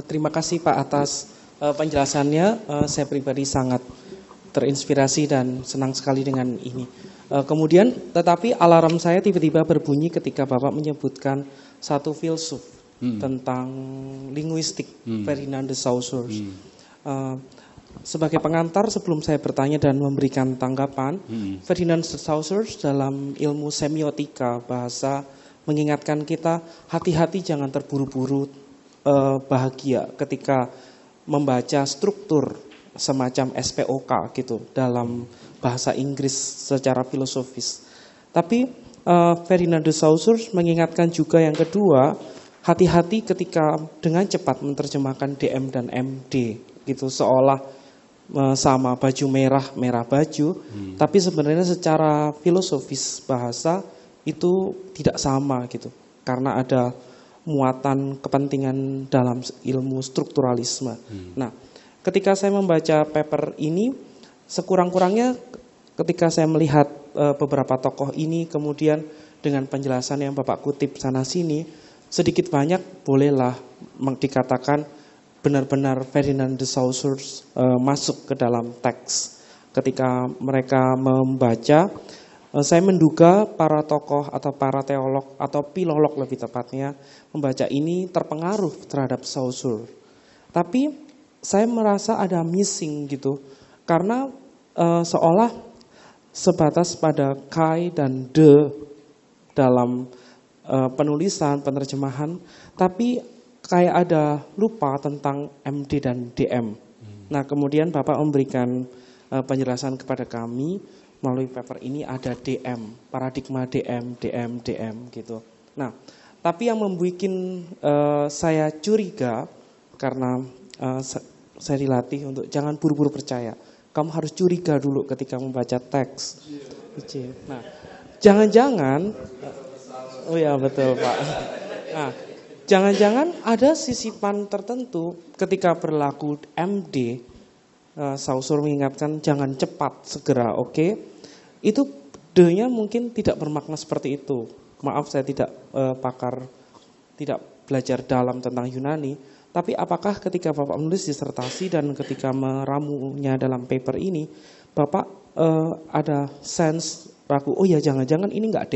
[SPEAKER 8] Terima kasih Pak atas penjelasannya. Saya pribadi sangat terinspirasi dan senang sekali dengan ini. Kemudian, tetapi alarm saya tiba-tiba berbunyi ketika Bapak menyebutkan satu filsuf tentang linguistik, Ferdinand de Saussure. Sebagai pengantar sebelum saya bertanya dan memberikan tanggapan, Ferdinand de Saussure dalam ilmu semiotika bahasa mengingatkan kita hati-hati jangan terburu-buru bahagia ketika membaca struktur semacam SPOK gitu dalam bahasa Inggris secara filosofis. Tapi Ferdinand de Saussure mengingatkan juga yang kedua, hati-hati ketika dengan cepat menerjemahkan DM dan MD gitu seolah sama baju merah baju, tapi sebenarnya secara filosofis bahasa itu tidak sama gitu, karena ada muatan kepentingan dalam ilmu strukturalisme. Nah, ketika saya membaca paper ini, sekurang-kurangnya ketika saya melihat beberapa tokoh ini, kemudian dengan penjelasan yang Bapak kutip sana-sini, sedikit banyak bolehlah dikatakan benar-benar Ferdinand de Saussure masuk ke dalam teks. Ketika mereka membaca, saya menduga para tokoh atau para teolog atau filolog lebih tepatnya membaca ini terpengaruh terhadap Saussure. Tapi saya merasa ada missing gitu, karena seolah sebatas pada kai dan de dalam penulisan, penerjemahan, tapi kayak ada lupa tentang MD dan DM. Nah, kemudian Bapak memberikan penjelasan kepada kami melalui paper ini ada DM, paradigma DM gitu. Nah, tapi yang membuat saya curiga karena saya dilatih untuk jangan buru-buru percaya. Kamu harus curiga dulu ketika membaca teks. Nah, jangan-jangan, oh ya betul Pak. Nah, jangan-jangan ada sisipan tertentu ketika berlaku MD, Saussure mengingatkan jangan cepat, segera, oke. Itu D-nya mungkin tidak bermakna seperti itu. Maaf saya tidak pakar, tidak belajar dalam tentang Yunani. Tapi apakah ketika Bapak menulis disertasi dan ketika meramunya dalam paper ini, Bapak ada sense ragu, oh ya jangan-jangan ini enggak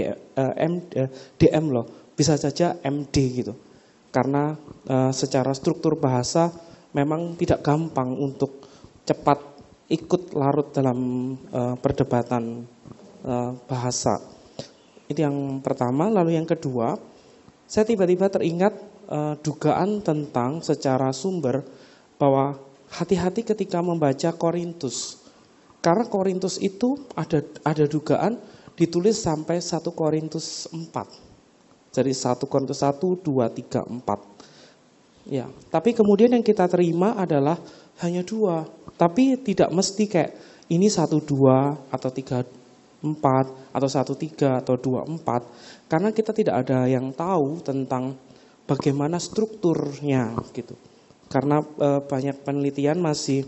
[SPEAKER 8] DM loh, bisa saja MD gitu. Karena secara struktur bahasa memang tidak gampang untuk cepat ikut larut dalam perdebatan bahasa. Itu yang pertama. Lalu yang kedua, saya tiba-tiba teringat dugaan tentang secara sumber bahwa hati-hati ketika membaca Korintus. Karena Korintus itu ada dugaan ditulis sampai 1 Korintus 4. Jadi 1 Korintus 1, 2, 3, 4. Ya, tapi kemudian yang kita terima adalah hanya 2. Tapi tidak mesti kayak ini 1, 2 atau 3, 4 atau 1, 3 atau 2, 4. Karena kita tidak ada yang tahu tentang bagaimana strukturnya gitu. Karena banyak penelitian masih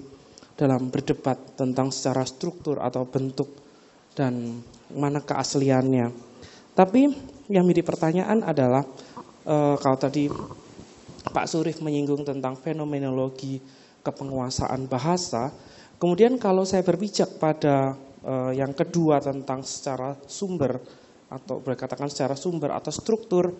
[SPEAKER 8] dalam berdebat tentang secara struktur atau bentuk dan mana keasliannya. Tapi yang menjadi pertanyaan adalah kalau tadi Pak Surif menyinggung tentang fenomenologi kepenguasaan bahasa, kemudian kalau saya berpijak pada yang kedua tentang secara sumber atau berkatakan secara sumber atau struktur,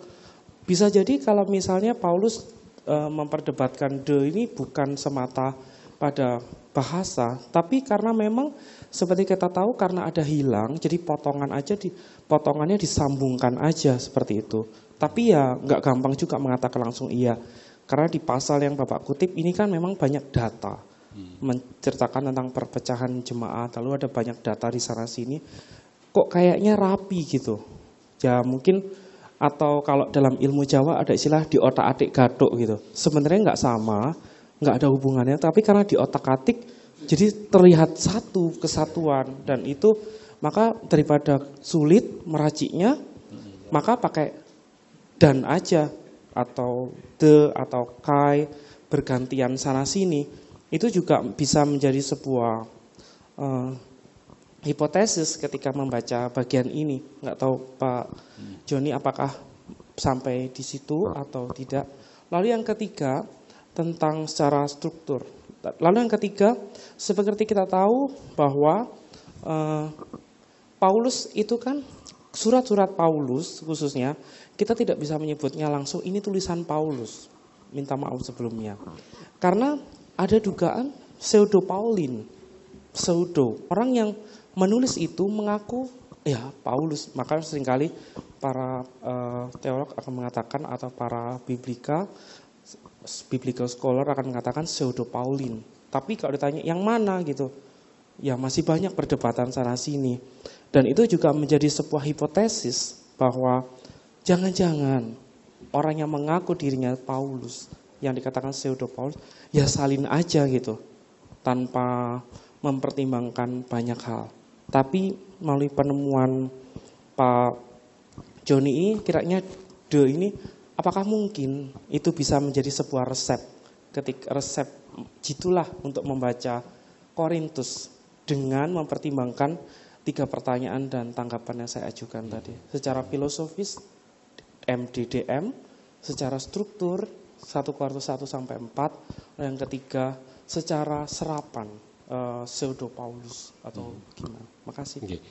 [SPEAKER 8] bisa jadi kalau misalnya Paulus memperdebatkan D ini bukan semata pada bahasa, tapi karena memang seperti kita tahu karena ada hilang, jadi potongannya disambungkan aja seperti itu. Tapi ya nggak gampang juga mengatakan langsung iya, karena di pasal yang Bapak kutip ini kan memang banyak data, menceritakan tentang perpecahan jemaat, lalu ada banyak data di sana sini, kok kayaknya rapi gitu. Ya mungkin atau kalau dalam ilmu Jawa ada istilah di otak-atik gathuk gitu. Sebenarnya nggak sama, nggak ada hubungannya, tapi karena di otak-atik jadi terlihat satu kesatuan dan itu maka daripada sulit meraciknya, maka pakai dan aja atau the atau kai bergantian sana sini itu juga bisa menjadi sebuah hipotesis ketika membaca bagian ini. Nggak tahu Pak Joni apakah sampai di situ atau tidak. Lalu yang ketiga tentang secara struktur. Lalu yang ketiga, seperti kita tahu bahwa Paulus itu kan surat-surat Paulus khususnya kita tidak bisa menyebutnya langsung ini tulisan Paulus. Minta maaf sebelumnya. Karena ada dugaan pseudo Paulin. Pseudo. Orang yang menulis itu mengaku ya Paulus, maka seringkali para teolog akan mengatakan atau para biblical scholar akan mengatakan pseudo Paulin. Tapi kalau ditanya yang mana gitu, ya masih banyak perdebatan sana sini. Dan itu juga menjadi sebuah hipotesis bahwa jangan-jangan orang yang mengaku dirinya Paulus, yang dikatakan pseudo Paulus, ya salin aja gitu, tanpa mempertimbangkan banyak hal. Tapi melalui penemuan Pak Joni ini, kiranya ini apakah mungkin itu bisa menjadi sebuah resep, ketika resep jitulah untuk membaca Korintus dengan mempertimbangkan 3 pertanyaan dan tanggapan yang saya ajukan tadi. Secara filosofis MDDM, secara struktur 1 Korintus 1 sampai 4, yang ketiga secara serapan pseudo Paulus atau gimana. Makasih.
[SPEAKER 3] Okay.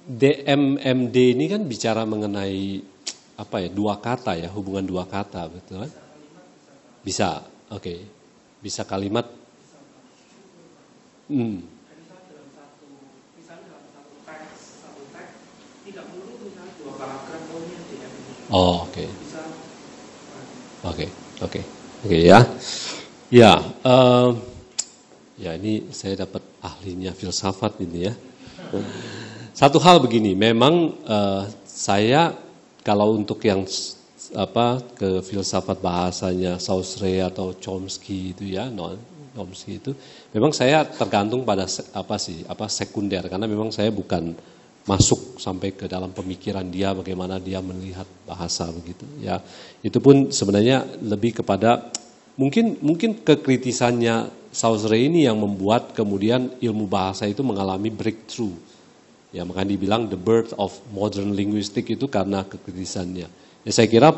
[SPEAKER 3] DMMD ini kan bicara mengenai apa ya, 2 kata ya, hubungan 2 kata, betul kan? Bisa, oke. Bisa kalimat.
[SPEAKER 8] Misalnya dalam satu teks, tidak perlu misalnya 2 paragraf, ini DM
[SPEAKER 3] Oh, oke. Oke ya. Ya, ya ini saya dapat ahlinya filsafat ini ya. Satu hal begini, memang saya kalau untuk yang ke filsafat bahasanya Saussure atau Chomsky itu ya, Chomsky itu, memang saya tergantung pada sekunder, karena memang saya bukan masuk sampai ke dalam pemikiran dia, bagaimana dia melihat bahasa begitu ya. Itu pun sebenarnya lebih kepada mungkin kekritisannya Saussure ini yang membuat kemudian ilmu bahasa itu mengalami breakthrough. Ya, makanya dibilang the birth of modern linguistic itu karena kekritisannya. Ya, saya kira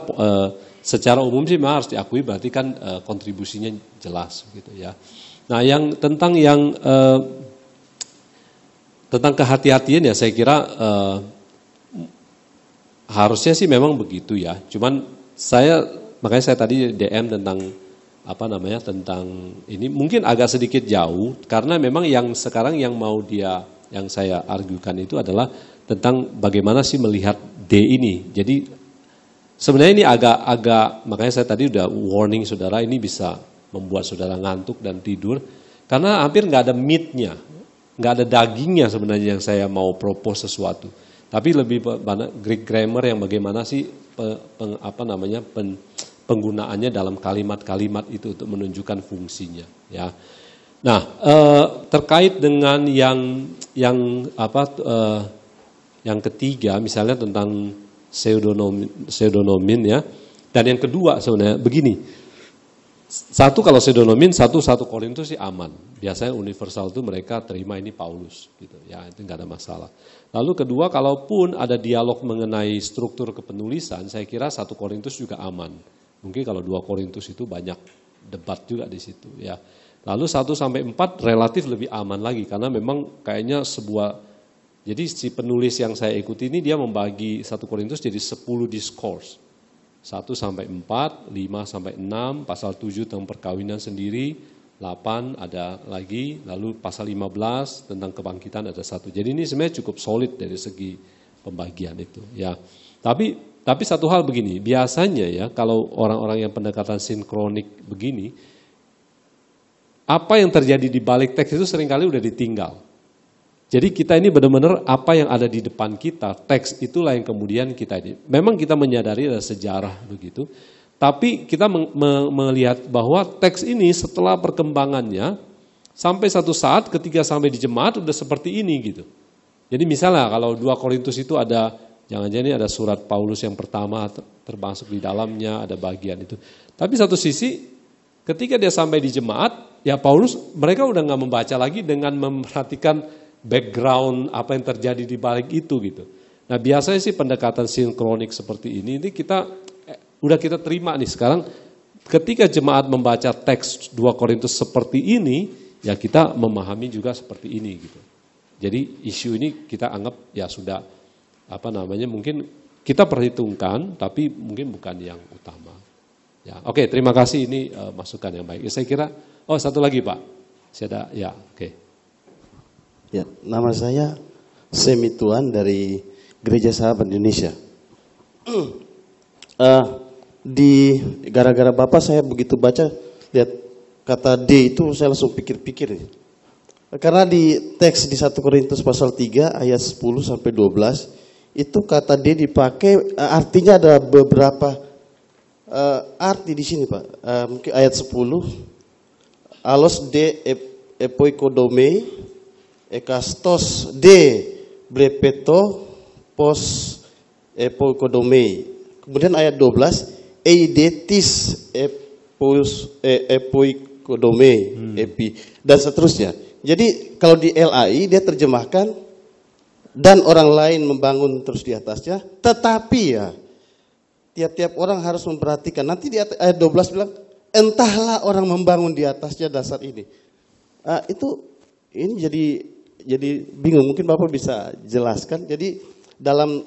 [SPEAKER 3] secara umum sih memang harus diakui, berarti kan kontribusinya jelas gitu ya. Nah, yang tentang kehati-hatian ya saya kira harusnya sih memang begitu ya. Cuman makanya saya tadi DM tentang tentang ini mungkin agak sedikit jauh, karena memang yang sekarang yang saya argukan itu adalah tentang bagaimana sih melihat D ini. Jadi sebenarnya ini agak makanya saya tadi udah warning saudara, ini bisa membuat saudara ngantuk dan tidur karena hampir nggak ada meat-nya, nggak ada dagingnya sebenarnya yang saya mau propose sesuatu. Tapi lebih Greek grammar yang bagaimana sih penggunaannya dalam kalimat-kalimat itu untuk menunjukkan fungsinya ya. Nah, terkait dengan yang ketiga misalnya tentang pseudonomin ya. Dan yang kedua sebenarnya begini. Satu kalau pseudonomin 1 Korintus sih aman. Biasanya universal itu mereka terima ini Paulus gitu. Ya, itu enggak ada masalah. Lalu kedua, kalaupun ada dialog mengenai struktur kepenulisan, saya kira 1 Korintus juga aman. Mungkin kalau 2 Korintus itu banyak debat juga di situ ya. Lalu 1-4 relatif lebih aman lagi karena memang kayaknya jadi si penulis yang saya ikuti ini dia membagi 1 Korintus jadi 10 discourse. 1-4, 5-6, pasal 7 tentang perkawinan sendiri, 8 ada lagi, lalu pasal 15 tentang kebangkitan ada 1. Jadi ini sebenarnya cukup solid dari segi pembagian itu ya. Tapi satu hal begini, biasanya ya kalau orang-orang yang pendekatan sinkronik begini, apa yang terjadi di balik teks itu seringkali udah ditinggal. Jadi kita ini benar-benar apa yang ada di depan kita, teks itulah yang kemudian kita ini. Memang kita menyadari ada sejarah begitu, tapi kita melihat bahwa teks ini setelah perkembangannya, sampai satu saat ketika sampai di jemaat udah seperti ini gitu. Jadi misalnya kalau 2 Korintus itu ada, jangan-jangan ini ada surat Paulus yang pertama termasuk di dalamnya, ada bagian itu. Tapi satu sisi, ketika dia sampai di jemaat, ya Paulus mereka udah nggak membaca lagi dengan memperhatikan background apa yang terjadi di balik itu gitu. Nah biasanya sih pendekatan sinkronik seperti ini kita terima nih sekarang. Ketika jemaat membaca teks 2 Korintus seperti ini, ya kita memahami juga seperti ini gitu. Jadi isu ini kita anggap ya sudah mungkin kita perhitungkan, tapi mungkin bukan yang utama. Ya, oke, terima kasih ini masukan yang baik. Saya kira, satu lagi Pak, saya ada, ya, oke.
[SPEAKER 9] Ya, nama saya Semi Tuan dari Gereja Sahabat Indonesia. Gara-gara Bapak saya begitu baca, lihat kata D itu saya langsung pikir-pikir. Karena di teks di 1 Korintus pasal 3 ayat 10-12, itu kata D dipakai, artinya ada beberapa arti di sini Pak. Mungkin ayat 10, alos D epoikodome, ekastos D brepeto pos epoikodome. Kemudian ayat 12, eidetis epoikodome, epi, dan seterusnya. Jadi kalau di LAI dia terjemahkan, dan orang lain membangun terus di atasnya, tetapi ya, tiap-tiap orang harus memperhatikan. Nanti di ayat 12 bilang, entahlah orang membangun di atasnya dasar ini. Ini jadi bingung. Mungkin Bapak bisa jelaskan. Jadi dalam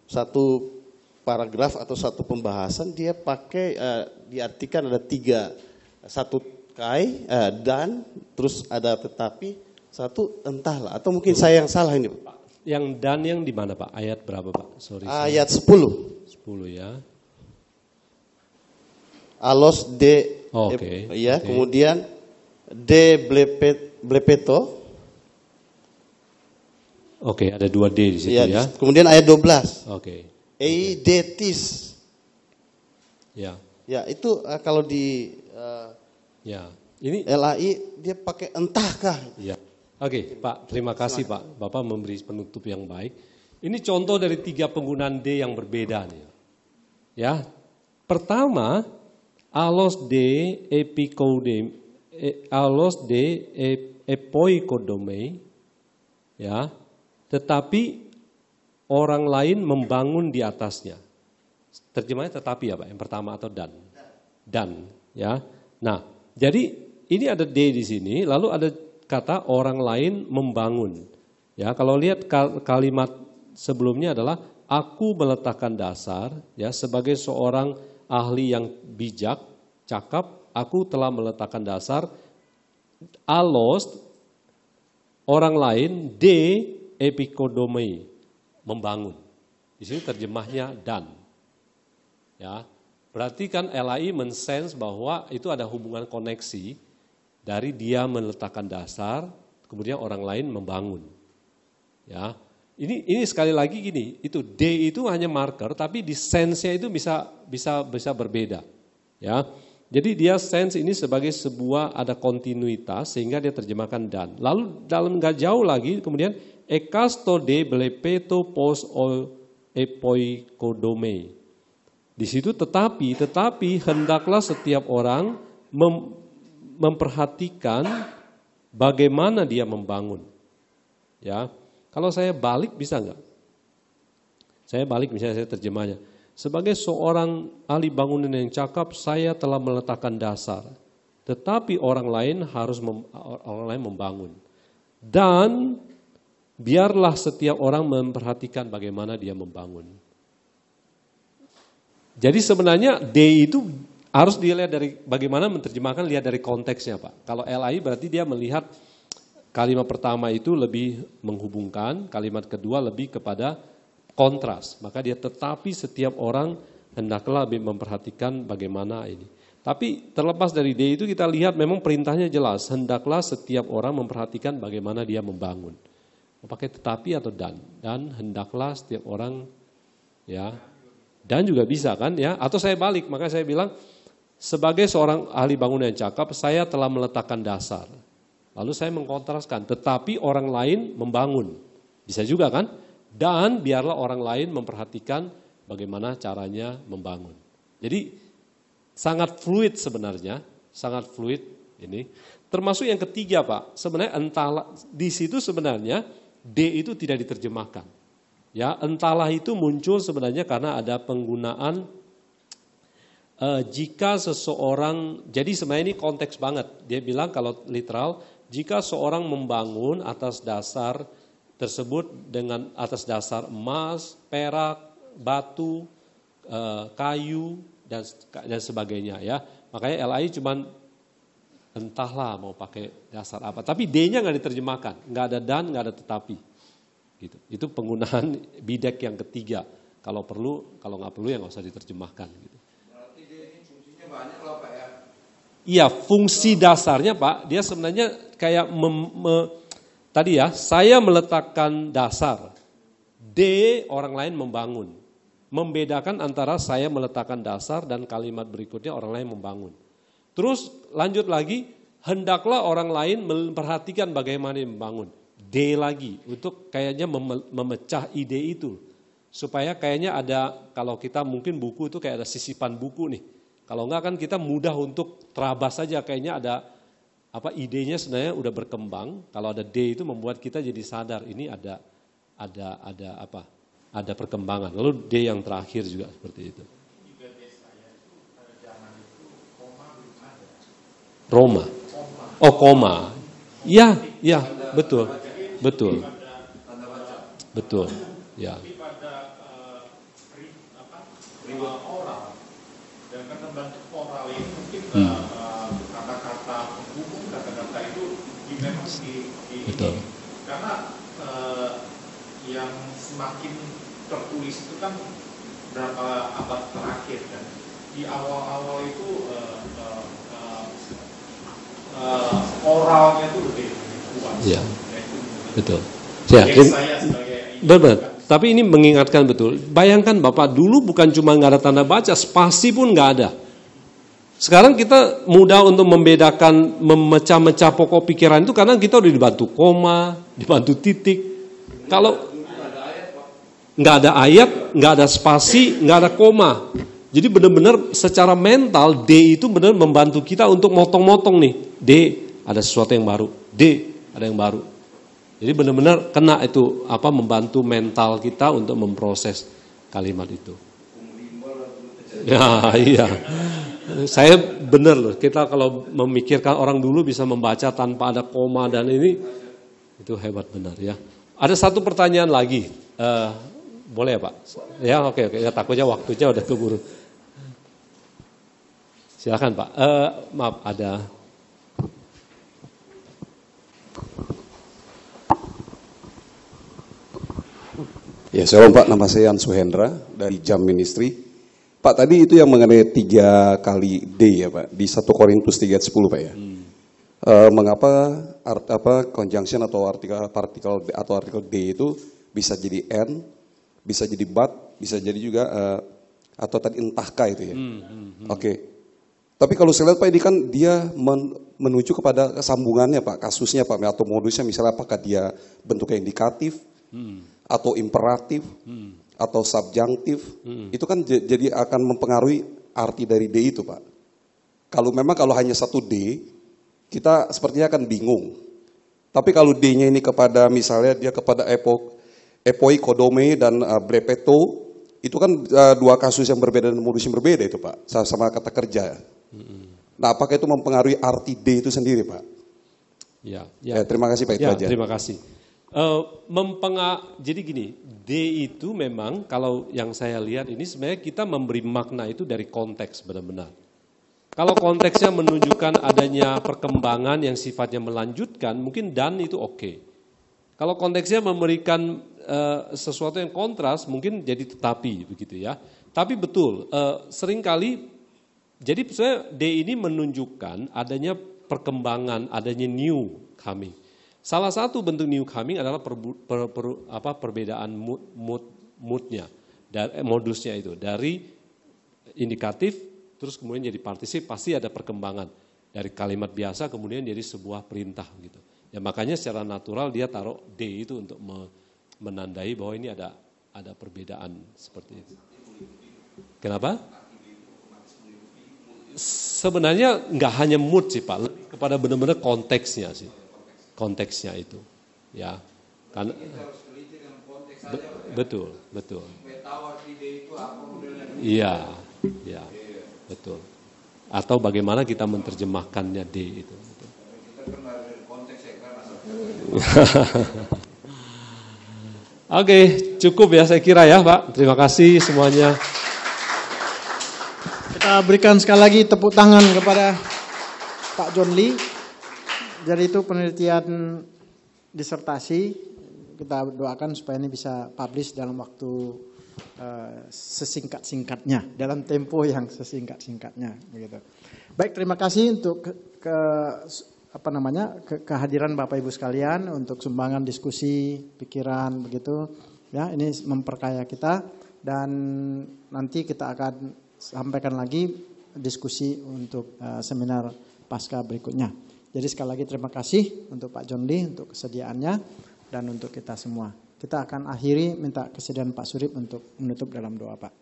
[SPEAKER 9] satu paragraf atau satu pembahasan dia pakai diartikan ada 3, 1 kai dan terus ada tetapi, 1 entahlah. Atau mungkin saya yang salah ini Pak.
[SPEAKER 3] yang dan yang di mana Pak? Ayat berapa Pak? Sorry.
[SPEAKER 9] Ayat 10.
[SPEAKER 3] 10 ya.
[SPEAKER 9] Alos de ya,
[SPEAKER 3] Oke.
[SPEAKER 9] kemudian de blepeto.
[SPEAKER 3] Oke, ada 2 D di situ ya.
[SPEAKER 9] Kemudian ayat 12.
[SPEAKER 3] Oke.
[SPEAKER 9] Eidetis.
[SPEAKER 3] Ya.
[SPEAKER 9] Ya, itu kalau di
[SPEAKER 3] Ya. Ini
[SPEAKER 9] LAI dia pakai entahkah.
[SPEAKER 3] ya. Oke, Pak, terima kasih Pak. Bapak memberi penutup yang baik. Ini contoh dari 3 penggunaan D yang berbeda nih. Ya. Pertama, alos de epoikodome, ya, tetapi orang lain membangun di atasnya. Terjemahnya tetapi ya Pak, yang pertama atau dan, ya. Nah, jadi ini ada D di sini, lalu ada kata orang lain membangun. Ya, kalau lihat kalimat sebelumnya adalah aku meletakkan dasar, ya, sebagai seorang ahli yang bijak, cakap, aku telah meletakkan dasar. Alos, orang lain, D, epikodome, membangun. Di sini terjemahnya dan. Ya, berarti kan LAI mensense bahwa itu ada hubungan koneksi dari dia meletakkan dasar, kemudian orang lain membangun. Ya, ini sekali lagi gini, itu D itu hanya marker, tapi di sense-nya itu bisa berbeda. Ya, jadi dia sense ini sebagai sebuah ada kontinuitas sehingga dia terjemahkan dan. Lalu dalam nggak jauh lagi kemudian ekasto de blepeto pos o epoikodome. Di situ tetapi hendaklah setiap orang memperhatikan bagaimana dia membangun. Ya, kalau saya balik bisa nggak? Saya balik misalnya saya terjemahnya. Sebagai seorang ahli bangunan yang cakap, saya telah meletakkan dasar. Tetapi orang lain membangun. Dan biarlah setiap orang memperhatikan bagaimana dia membangun. Jadi sebenarnya D itu harus dilihat dari bagaimana menerjemahkan, lihat dari konteksnya Pak. Kalau LAI berarti dia melihat kalimat pertama itu lebih menghubungkan, kalimat kedua lebih kepada kontras. Maka dia tetapi setiap orang hendaklah lebih memperhatikan bagaimana ini. Tapi terlepas dari D itu kita lihat memang perintahnya jelas. Hendaklah setiap orang memperhatikan bagaimana dia membangun. Pakai tetapi atau dan. Dan hendaklah setiap orang, ya. Dan juga bisa kan ya. Atau saya balik, maka saya bilang sebagai seorang ahli bangunan yang cakap, saya telah meletakkan dasar. Lalu saya mengkontraskan, tetapi orang lain membangun. Bisa juga kan? Dan biarlah orang lain memperhatikan bagaimana caranya membangun. Jadi sangat fluid sebenarnya, sangat fluid ini. Termasuk yang ketiga Pak, sebenarnya entahlah di situ sebenarnya D itu tidak diterjemahkan. Ya, entahlah itu muncul sebenarnya karena ada penggunaan jika seseorang, jadi sebenarnya ini konteks banget. Dia bilang kalau literal, jika seorang membangun atas dasar tersebut dengan atas dasar emas, perak, batu, kayu dan sebagainya ya. Makanya LAI cuman entahlah mau pakai dasar apa. Tapi D-nya nggak diterjemahkan, nggak ada dan, nggak ada tetapi. Gitu. Itu penggunaan bidek yang ketiga. Kalau perlu, kalau nggak perlu ya nggak usah diterjemahkan. Gitu.
[SPEAKER 6] Berarti dia ini fungsinya banyak loh Pak ya?
[SPEAKER 3] Iya, fungsi dasarnya Pak, dia sebenarnya kayak tadi ya, saya meletakkan dasar. D, orang lain membangun. Membedakan antara saya meletakkan dasar dan kalimat berikutnya orang lain membangun. Terus lanjut lagi, hendaklah orang lain memperhatikan bagaimana dia membangun. D lagi, untuk kayaknya memecah ide itu. Supaya kayaknya ada, kalau kita mungkin buku itu kayak ada sisipan buku nih. Kalau enggak kan kita mudah untuk terabas saja, kayaknya ada idenya sebenarnya udah berkembang. Kalau ada D itu membuat kita jadi sadar ini ada perkembangan. Lalu D yang terakhir juga seperti itu. Roma. Oh, koma. Ya, betul. Ya.
[SPEAKER 6] Tapi pada riwayat oral dan kata bentuk oral ini mungkin kata-kata penghubung, kata-kata itu memang
[SPEAKER 3] Betul.
[SPEAKER 6] karena ya yang semakin tertulis itu kan berapa abad terakhir kan. Di awal-awal itu oralnya itu lebih kuat.
[SPEAKER 3] Iya, betul. Ya, benar. Tapi ini mengingatkan betul. Bayangkan Bapak, dulu bukan cuma nggak ada tanda baca, spasi pun nggak ada. Sekarang kita mudah untuk membedakan, memecah-mecah pokok pikiran itu karena kita udah dibantu koma, dibantu titik. Kalau nggak ada ayat, nggak ada spasi, nggak ada koma. Jadi benar-benar secara mental D itu benar membantu kita untuk motong-motong nih. D ada sesuatu yang baru, D ada yang baru. Jadi benar-benar kena itu membantu mental kita untuk memproses kalimat itu. Ya iya. Saya benar loh, kita kalau memikirkan orang dulu bisa membaca tanpa ada koma dan ini, itu hebat benar ya. Ada satu pertanyaan lagi, boleh ya Pak? Ya oke, ya takutnya waktunya udah keburu. Silakan Pak, maaf ada.
[SPEAKER 10] Ya, shalom Pak, nama saya Yan Suhendra dari Jam Ministry. Pak, tadi itu yang mengenai 3 kali D ya Pak, di 1 Korintus 3:10 Pak ya. Mengapa conjunction atau partikel D itu bisa jadi N, bisa jadi but, bisa jadi juga atau tadi entahkah itu ya. Oke. Tapi kalau saya lihat Pak, ini kan dia menuju kepada sambungannya Pak, kasusnya Pak, atau modusnya misalnya apakah dia bentuknya indikatif, atau imperatif, atau subjunktif, itu kan jadi akan mempengaruhi arti dari D itu Pak. Kalau hanya 1 D, kita sepertinya akan bingung. Tapi kalau D-nya ini kepada misalnya dia kepada epoi, kodome, dan blepeto, itu kan 2 kasus yang berbeda dan modus yang berbeda itu Pak, sama kata kerja. Nah apakah itu mempengaruhi arti D itu sendiri Pak? Ya, terima kasih Pak, itu aja.
[SPEAKER 3] Terima kasih. Jadi gini, D itu memang kalau yang saya lihat ini sebenarnya kita memberi makna itu dari konteks benar-benar. Kalau konteksnya menunjukkan adanya perkembangan yang sifatnya melanjutkan, mungkin dan itu oke. Kalau konteksnya memberikan sesuatu yang kontras, mungkin jadi tetapi begitu ya. Tapi betul, seringkali jadi sebenarnya D ini menunjukkan adanya perkembangan, adanya new coming. Salah satu bentuk new coming adalah perbedaan moodnya, modusnya itu dari indikatif terus kemudian jadi partisip, pasti ada perkembangan dari kalimat biasa kemudian jadi sebuah perintah gitu. Ya makanya secara natural dia taruh D itu untuk menandai bahwa ini ada perbedaan seperti itu. Kenapa? Sebenarnya nggak hanya mood sih Pak, lebih kepada benar-benar konteksnya sih. Konteksnya itu, ya, karena betul. Iya, betul. Atau bagaimana kita menerjemahkannya D itu. Oke, cukup ya saya kira ya Pak. Terima kasih semuanya.
[SPEAKER 1] Kita berikan sekali lagi tepuk tangan kepada Pak John Lee. Jadi itu penelitian disertasi, kita doakan supaya ini bisa publish dalam waktu sesingkat-singkatnya, dalam tempo yang sesingkat-singkatnya begitu. Baik, terima kasih untuk kehadiran Bapak Ibu sekalian, untuk sumbangan diskusi, pikiran begitu. Ya, ini memperkaya kita dan nanti kita akan sampaikan lagi diskusi untuk seminar pasca berikutnya. Jadi sekali lagi terima kasih untuk Pak John Lee untuk kesediaannya dan untuk kita semua. Kita akan akhiri minta kesediaan Pak Surip untuk menutup dalam doa Pak.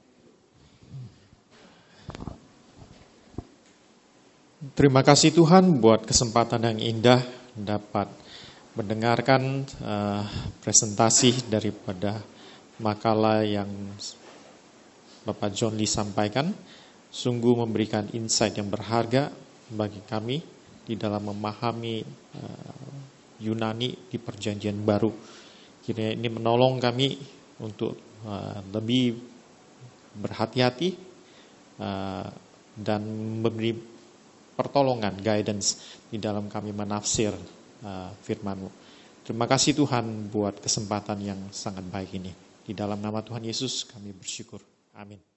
[SPEAKER 6] Terima kasih Tuhan buat kesempatan yang indah dapat mendengarkan presentasi daripada makalah yang Bapak John Lee sampaikan. Sungguh memberikan insight yang berharga bagi kami di dalam memahami Yunani di Perjanjian Baru. Kiranya ini menolong kami untuk lebih berhati-hati dan memberi pertolongan, guidance di dalam kami menafsir firman-Mu.
[SPEAKER 11] Terima kasih Tuhan buat kesempatan yang sangat baik ini. Di dalam nama Tuhan Yesus kami bersyukur. Amin.